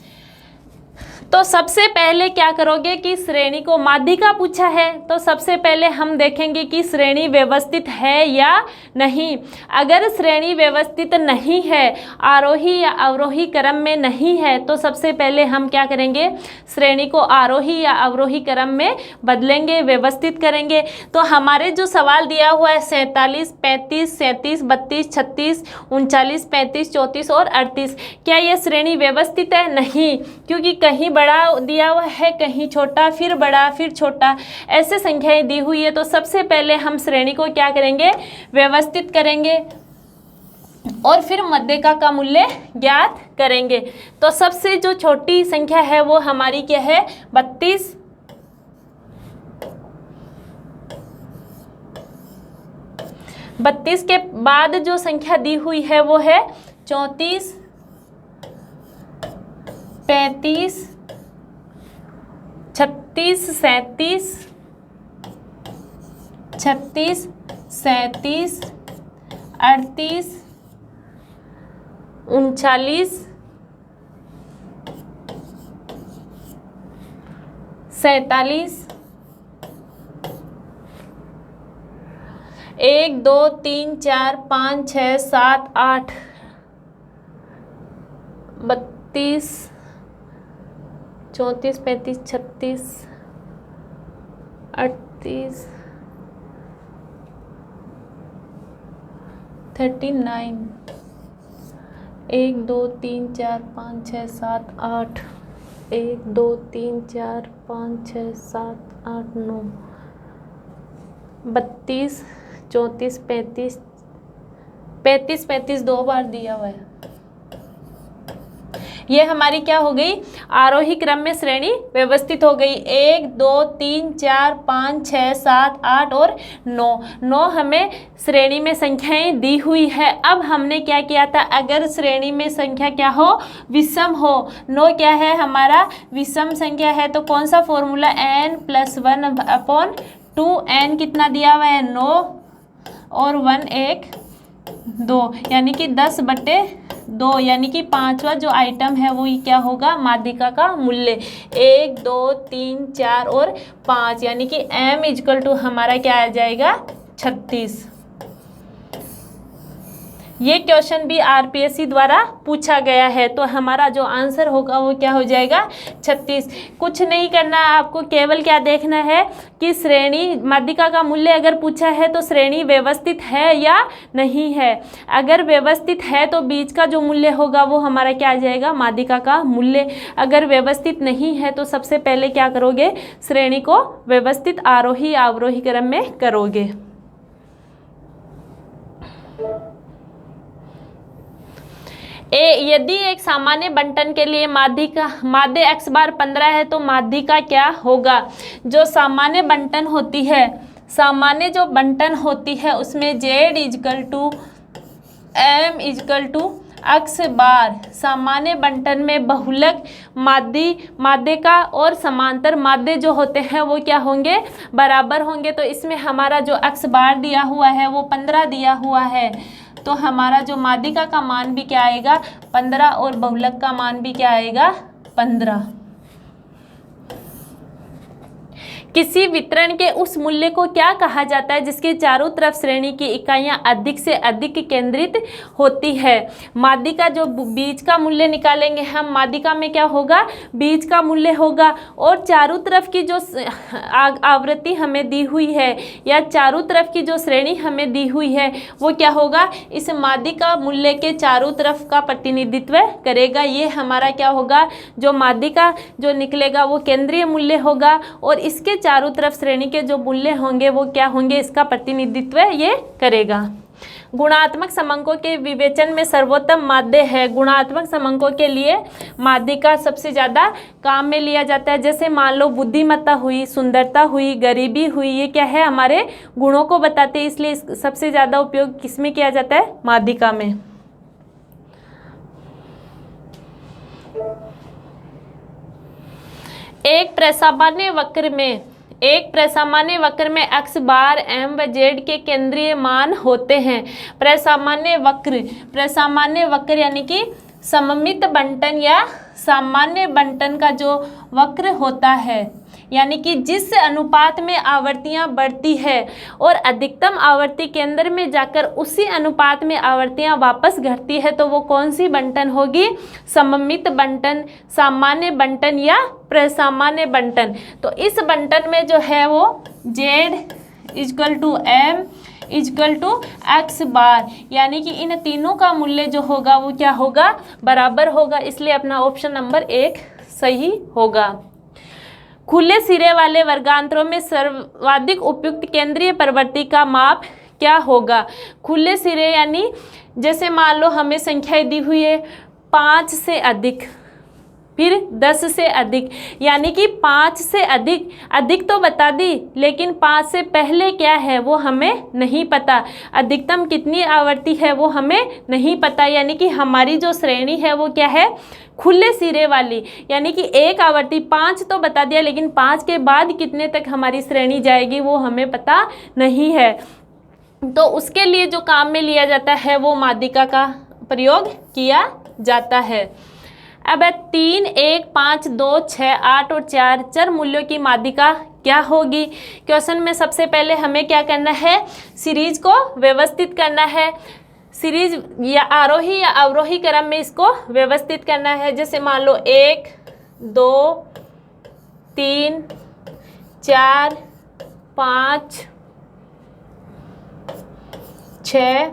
तो सबसे पहले क्या करोगे कि श्रेणी को, माध्यिका पूछा है तो सबसे पहले हम देखेंगे कि श्रेणी व्यवस्थित है या नहीं। अगर श्रेणी व्यवस्थित नहीं है, आरोही या अवरोही क्रम में नहीं है, तो सबसे पहले हम क्या करेंगे, श्रेणी को आरोही या अवरोही क्रम में बदलेंगे, व्यवस्थित करेंगे। तो हमारे जो सवाल दिया हुआ है 47, 35, 37, 32, 36, 39, 35, 34 और 38, क्या ये श्रेणी व्यवस्थित है? नहीं, क्योंकि कहीं बड़ा दिया हुआ है, कहीं छोटा, फिर बड़ा, फिर छोटा, ऐसे संख्याएं दी हुई है। तो सबसे पहले हम श्रेणी को क्या करेंगे, व्यवस्थित करेंगे और फिर माध्यिका का मूल्य ज्ञात करेंगे। तो सबसे जो छोटी संख्या है वो हमारी क्या है, 32। 32 के बाद जो संख्या दी हुई है वो है 34, 35, 36, 37, 36, 37, 38, 39, 47, 1, 2, 3, 4, 5, 6, 7, 8, 32, 34, 35, 36, 38, 39, 1, 2, 3, 4, 5, 6, 7, 8, 1, 2, 3, 4, 5, 6, 7, 8, 9, 32, 34, 35, 35, 35 दो बार दिया हुआ है। ये हमारी क्या हो गई, आरोही क्रम में श्रेणी व्यवस्थित हो गई। 1, 2, 3, 4, 5, 6, 7, 8 और 9 हमें श्रेणी में संख्याएं दी हुई है। अब हमने क्या किया था, अगर श्रेणी में संख्या क्या हो, विषम हो, 9 क्या है हमारा विषम संख्या है, तो कौन सा फॉर्मूला, n+1/2, n कितना दिया हुआ है 9 और 1 1 2, यानी कि 10/2, यानी कि 5वां जो आइटम है वो क्या होगा, माध्यिका का मूल्य 1, 2, 3, 4 और 5, यानी कि m = हमारा क्या आ जाएगा 36। ये क्वेश्चन भी आरपीएससी द्वारा पूछा गया है। तो हमारा जो आंसर होगा वो क्या हो जाएगा 36। कुछ नहीं करना है आपको, केवल क्या देखना है कि श्रेणी माध्यिका का मूल्य अगर पूछा है तो श्रेणी व्यवस्थित है या नहीं है। अगर व्यवस्थित है तो बीच का जो मूल्य होगा वो हमारा क्या आ जाएगा माध्यिका का मूल्य। अगर व्यवस्थित नहीं है तो सबसे पहले क्या करोगे, श्रेणी को व्यवस्थित आरोही या अवरोही क्रम में करोगे। यदि एक सामान्य बंटन के लिए माध्य x बार 15 है तो माध्यिका क्या होगा। जो सामान्य बंटन होती है, सामान्य जो बंटन होती है उसमें z is equal to m is equal to x bar, सामान्य बंटन में बहुलक माध्य का और समांतर माध्य जो होते हैं वो क्या होंगे, बराबर होंगे। तो इसमें हमारा जो x बार दिया हुआ है वो 15 दिया हुआ है, तो हमारा जो माध्यिका का मान भी क्या आएगा 15 और बहुलक का मान भी क्या आएगा 15। किसी वितरण के उस मूल्य को क्या कहा जाता है जिसके चारों तरफ श्रेणी की इकाइयां अधिक से अधिक केंद्रित होती है। माध्यिका जो बीज का मूल्य निकालेंगे हम, माध्यिका में क्या होगा बीज का मूल्य होगा, और चारों तरफ की जो आवृत्ति हमें दी हुई है या चारों तरफ की जो श्रेणी हमें दी हुई है वो क्या होगा, इस माध्यिका मूल्य के चारों तरफ का प्रतिनिधित्व करेगा। ये हमारा क्या होगा, जो माध्यिका जो निकलेगा वो केंद्रीय मूल्य होगा, और इसके चारों तरफ श्रेणी के जो मूल्य होंगे वो क्या होंगे, इसका प्रतिनिधित्व ये करेगा। गुणात्मक समंकों के विवेचन में सर्वोत्तम माध्य है। गुणात्मक समंकों के लिए माध्यिका सबसे ज़्यादा काम में लिया जाता है। जैसे मान लो बुद्धिमत्ता हुई, सुंदरता हुई, गरीबी हुई, ये क्या है हमारे गुणों को बताते हैं, इसलिए सबसे ज़्यादा उपयोग किसमें किया जाता है, माध्यिका में। एक प्रसामान्य वक्र में x बार m व z के केंद्रीय मान होते हैं। प्रसामान्य वक्र यानी कि सममित बंटन या सामान्य बंटन का जो वक्र होता है, यानी कि जिस अनुपात में आवर्तियां बढ़ती है और अधिकतम आवर्ती केंद्र में जाकर उसी अनुपात में आवर्तियां वापस घटती है, तो वो कौन सी बंटन होगी, सममित बंटन, सामान्य बंटन या प्रसामान्य बंटन। तो इस बंटन में जो है वो z is equal to m is equal to x bar, यानी कि इन तीनों का मूल्य जो होगा वो क्या होगा, बराबर होगा, इसलिए अपना ऑप्शन नंबर 1 सही होगा। खुले सिरे वाले वर्गांतरों में सर्वाधिक उपयुक्त केंद्रीय प्रवृत्ति का माप क्या होगा। खुले सिरे यानी जैसे मान लो हमें संख्याएं दी हुई है 5 से अधिक, फिर 10 से अधिक, यानी कि 5 से अधिक तो बता दी, लेकिन 5 से पहले क्या है वो हमें नहीं पता, अधिकतम कितनी आवर्ती है वो हमें नहीं पता, यानी कि हमारी जो श्रेणी है वो क्या है, खुले सिरे वाली, यानी कि एक आवर्ती 5 तो बता दिया, लेकिन 5 के बाद कितने तक हमारी श्रेणी जाएगी वो हमें पता नहीं है। तो उसके लिए जो काम में लिया जाता है वो माध्यिका का प्रयोग किया जाता है। अब 3, 1, 5, 2, 6, 8 और 4 चर मूल्यों की माध्यिका क्या होगी। क्वेश्चन में सबसे पहले हमें क्या करना है, सीरीज को व्यवस्थित करना है। सीरीज या आरोही या अवरोही क्रम में इसको व्यवस्थित करना है। जैसे मान लो 1, 2, 3, 4, 5, 6,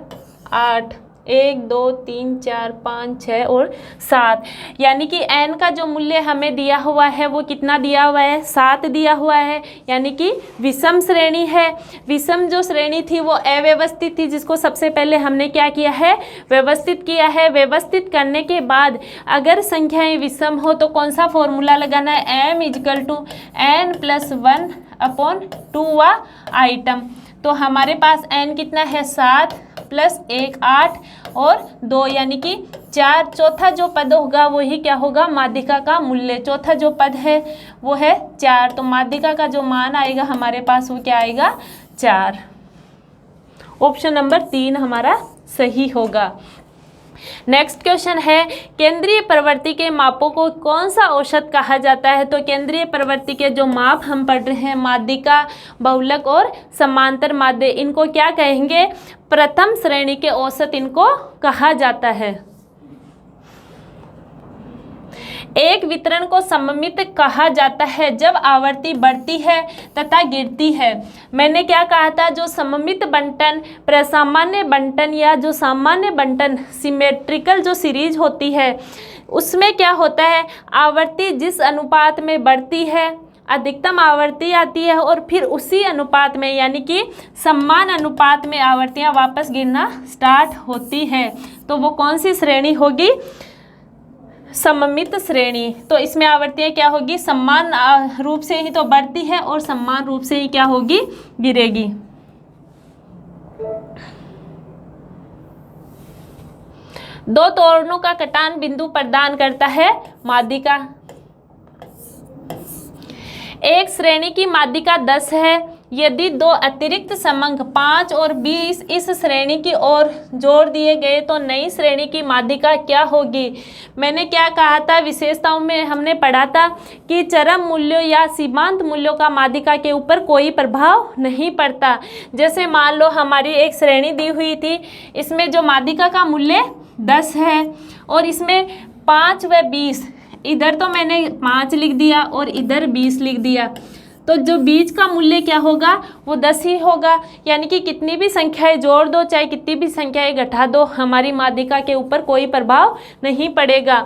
8, 1, 2, 3, 4, 5, 6 और 7, यानी कि n का जो मूल्य हमें दिया हुआ है वो कितना दिया हुआ है, 7 दिया हुआ है, यानी कि विषम श्रेणी है। विषम जो श्रेणी थी वो अव्यवस्थित थी, जिसको सबसे पहले हमने क्या किया है, व्यवस्थित किया है। व्यवस्थित करने के बाद अगर संख्याएं विषम हो तो कौन सा फॉर्मूला लगाना है, m is equal to n plus 1/2 item. तो हमारे पास n कितना है, 7 प्लस 1 8 और 2 यानी कि 4। चौथा जो पद होगा वही क्या होगा, माध्यिका का मूल्य। चौथा जो पद है वो है 4, तो माध्यिका का जो मान आएगा हमारे पास वो क्या आएगा, 4। ऑप्शन नंबर 3 हमारा सही होगा। नेक्स्ट क्वेश्चन है, केंद्रीय प्रवृत्ति के मापों को कौन सा औसत कहा जाता है? तो केंद्रीय प्रवृत्ति के जो माप हम पढ़ रहे हैं, माध्यिका, बहुलक और समांतर माध्य, इनको क्या कहेंगे? प्रथम श्रेणी के औसत इनको कहा जाता है। एक वितरण को सममित कहा जाता है जब आवृत्ति बढ़ती है तथा गिरती है। मैंने क्या कहा था? जो सममित बंटन, प्रसामान्य बंटन या जो सामान्य बंटन, सिमेट्रिकल जो सीरीज होती है, उसमें क्या होता है? आवृत्ति जिस अनुपात में बढ़ती है, अधिकतम आवृत्ति आती है और फिर उसी अनुपात में यानी कि समान अनुपात में आवृत्तियां वापस गिरना स्टार्ट होती है। तो वो कौन सी श्रेणी होगी? सममित श्रेणी। तो इसमें आवृत्तियां क्या होगी? समान रूप से ही तो बढ़ती है और समान रूप से ही क्या होगी? गिरेगी। दो त्वरणों का कटान बिंदु प्रदान करता है माध्यिका। एक श्रेणी की माध्यिका 10 है। यदि दो अतिरिक्त समंक 5 और 20 इस श्रेणी की ओर जोड़ दिए गए तो नई श्रेणी की माध्यिका क्या होगी? मैंने क्या कहा था? विशेषताओं में हमने पढ़ा था कि चरम मूल्यों या सीमांत मूल्यों का माध्यिका के ऊपर कोई प्रभाव नहीं पड़ता। जैसे मान लो हमारी एक श्रेणी दी हुई थी, इसमें जो माध्यिका का मूल्य 10 है और इसमें 5 व 20, इधर तो मैंने 5 लिख दिया और इधर 20 लिख दिया, तो जो बीच का मूल्य क्या होगा? वो 10 ही होगा। यानी कि कितनी भी संख्याएं जोड़ दो, चाहे कितनी भी संख्याएं घटा दो, हमारी माध्यिका के ऊपर कोई प्रभाव नहीं पड़ेगा।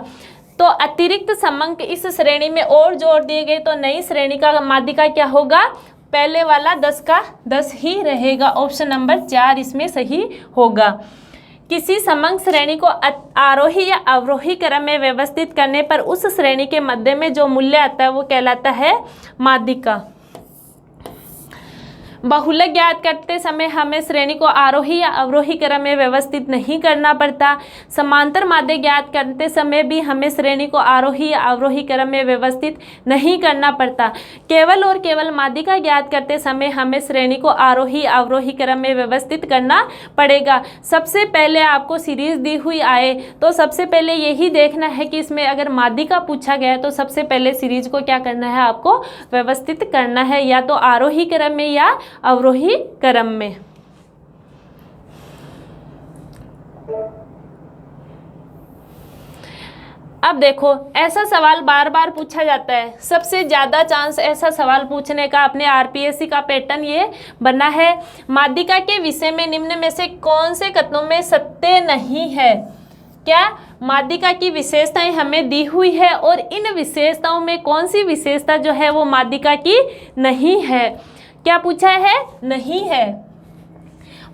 तो अतिरिक्त समंक इस श्रेणी में और जोड़ दिए गए तो नई श्रेणी का माध्यिका क्या होगा? पहले वाला 10 का 10 ही रहेगा। ऑप्शन नंबर 4 इसमें सही होगा। किसी समंक श्रेणी को आरोही या अवरोही क्रम में व्यवस्थित करने पर उस श्रेणी के मध्य में जो मूल्य आता है वो कहलाता है माध्यिका। बहुलक ज्ञात करते समय हमें श्रेणी को आरोही या अवरोही क्रम में व्यवस्थित नहीं करना पड़ता। समांतर माध्य ज्ञात करते समय भी हमें श्रेणी को आरोही या अवरोही क्रम में व्यवस्थित नहीं करना पड़ता। केवल और केवल माध्यिका ज्ञात करते समय हमें श्रेणी को आरोही अवरोही क्रम में व्यवस्थित करना पड़ेगा। सबसे पहले आपको सीरीज दी हुई आए तो सबसे पहले यही देखना है कि इसमें अगर माध्यिका पूछा गया है तो सबसे पहले सीरीज को क्या करना है? आपको व्यवस्थित करना है, या तो आरोही क्रम में या अवरोही क्रम में। अब देखो, ऐसा सवाल बार बार पूछा जाता है। सबसे ज़्यादा चांस ऐसा सवाल पूछने का अपने आरपीएससी का पैटर्न ये बना है, माध्यिका के विषय में निम्न में से कौन से कथनों में सत्य नहीं है? क्या माध्यिका की विशेषताएं हमें दी हुई है और इन विशेषताओं में कौन सी विशेषता जो है वो माध्यिका की नहीं है? क्या पूछा है? नहीं है।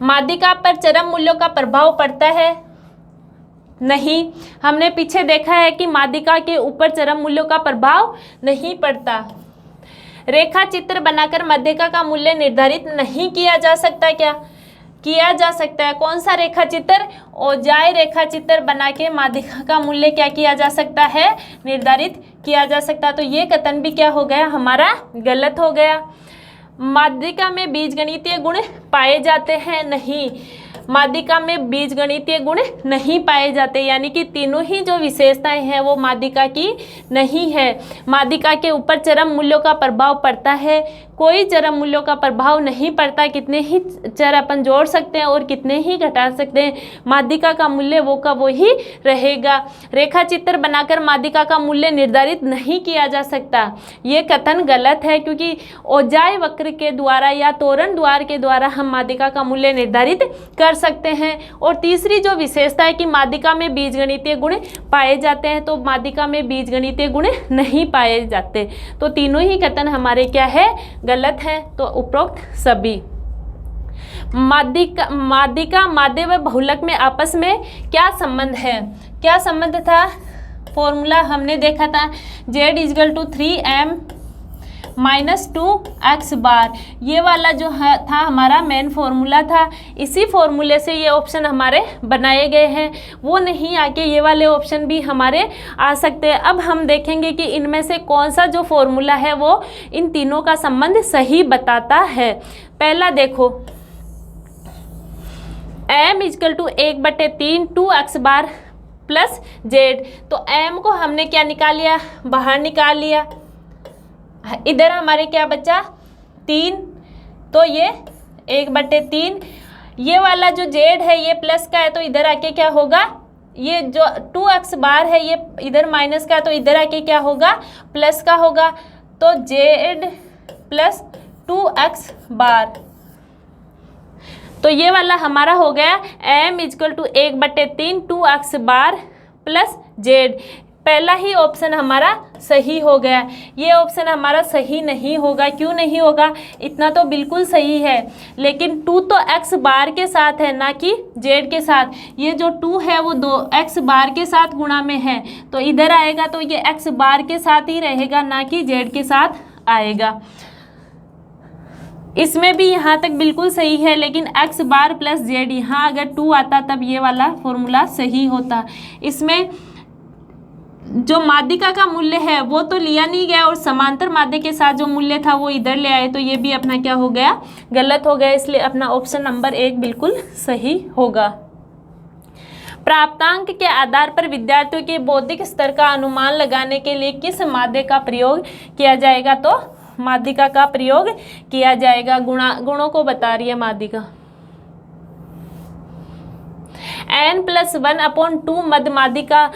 माध्यिका पर चरम मूल्यों का प्रभाव पड़ता है? नहीं। हमने पीछे देखा है कि माध्यिका के ऊपर चरम मूल्यों का प्रभाव नहीं पड़ता। रेखा चित्र बनाकर माध्यिका का मूल्य निर्धारित नहीं किया जा सकता? क्या किया जा सकता है? कौन सा रेखा चित्र? औजाई रेखा चित्र बना के माध्यिका का मूल्य क्या किया जा सकता है? निर्धारित किया जा सकता है। तो ये कथन भी क्या हो गया? हमारा गलत हो गया। माध्यिका में बीजगणितीय गुण पाए जाते हैं? नहीं, माध्यिका में बीजगणितीय गुण नहीं पाए जाते, यानी कि तीनों ही जो विशेषताएं हैं वो माध्यिका की नहीं है। माध्यिका के ऊपर चरम मूल्यों का प्रभाव पड़ता है? कोई चरम मूल्यों का प्रभाव नहीं पड़ता। कितने ही चर अपन जोड़ सकते हैं और कितने ही घटा सकते हैं, माध्यिका का मूल्य वो का वो ही रहेगा। रेखा चित्र बनाकर माध्यिका का मूल्य निर्धारित नहीं किया जा सकता, ये कथन गलत है, क्योंकि औजाई वक्र के द्वारा या तोरण द्वार के द्वारा हम माध्यिका का मूल्य निर्धारित कर सकते हैं। और तीसरी जो विशेषता है कि माध्यिका में बीजगणितीय गुण पाए जाते हैं, तो माध्यिका में बीजगणितीय गुण नहीं पाए जाते। तो तीनों ही कथन हमारे क्या है? गलत है। तो उपरोक्त सभी। माध्यिका माध्य व बहुलक में आपस में क्या संबंध है? क्या संबंध था? फॉर्मूला हमने देखा था, z = 3m - 2x बार। ये वाला जो था हमारा मेन फॉर्मूला था। इसी फॉर्मूले से ये ऑप्शन हमारे बनाए गए हैं, वो नहीं आके ये वाले ऑप्शन भी हमारे आ सकते हैं। अब हम देखेंगे कि इनमें से कौन सा जो फॉर्मूला है वो इन तीनों का संबंध सही बताता है। पहला देखो, m = 1/3 2x bar plus Z. तो एम को हमने क्या निकाल लिया, बाहर निकाल लिया। इधर हमारे क्या बचा 3, तो ये 1/3। ये वाला जो जेड है ये प्लस का है तो इधर आके क्या होगा, ये जो 2x बार है ये इधर माइनस का है तो इधर आके क्या होगा, प्लस का होगा। तो जेड प्लस 2x बार। तो ये वाला हमारा हो गया m equal to 1/3 2x bar plus Z. पहला ही ऑप्शन हमारा सही हो गया। ये ऑप्शन हमारा सही नहीं होगा, क्यों नहीं होगा, इतना तो बिल्कुल सही है, लेकिन 2 तो x बार के साथ है ना कि z के साथ। ये जो 2 है वो 2x बार के साथ गुणा में है तो इधर आएगा तो ये x बार के साथ ही रहेगा ना कि z के साथ आएगा। इसमें भी यहाँ तक बिल्कुल सही है, लेकिन x बार प्लस जेड, यहाँ अगर 2 आता तब ये वाला फॉर्मूला सही होता। इसमें जो माध्यिका का मूल्य है वो तो लिया नहीं गया और समांतर माध्य के साथ जो मूल्य था वो इधर ले आए तो ये भी अपना क्या हो गया, गलत हो गया। इसलिए अपना ऑप्शन नंबर 1 बिल्कुल सही होगा। प्राप्तांक के आधार पर विद्यार्थियों के बौद्धिक स्तर का अनुमान लगाने के लिए किस माध्य का प्रयोग किया जाएगा, तो माध्यिका का प्रयोग किया जाएगा। गुणों को बता रही है माध्यिका। n+1/2 मध्य माध्यिका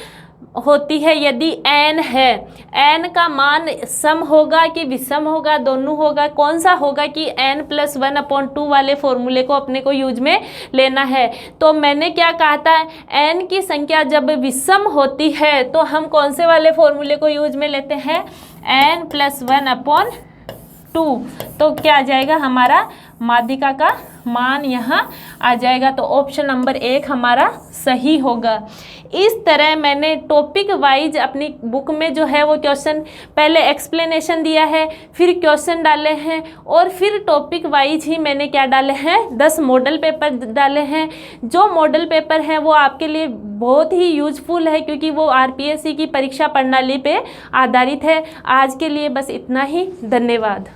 होती है यदि n है। n का मान सम होगा कि विषम होगा, दोनों होगा। कौन सा होगा कि n+1/2 वाले फॉर्मूले को अपने को यूज में लेना है। तो मैंने क्या कहा था, n की संख्या जब विषम होती है तो हम कौन से वाले फॉर्मूले को यूज में लेते हैं, n+1/2। तो क्या आ जाएगा हमारा, माध्यिका का मान यहाँ आ जाएगा। तो ऑप्शन नंबर 1 हमारा सही होगा। इस तरह मैंने टॉपिक वाइज अपनी बुक में जो है वो क्वेश्चन पहले एक्सप्लेनेशन दिया है, फिर क्वेश्चन डाले हैं और फिर टॉपिक वाइज ही मैंने क्या डाले हैं, 10 मॉडल पेपर डाले हैं। जो मॉडल पेपर हैं वो आपके लिए बहुत ही यूजफुल है क्योंकि वो आरपीएससी की परीक्षा प्रणाली पे आधारित है। आज के लिए बस इतना ही, धन्यवाद।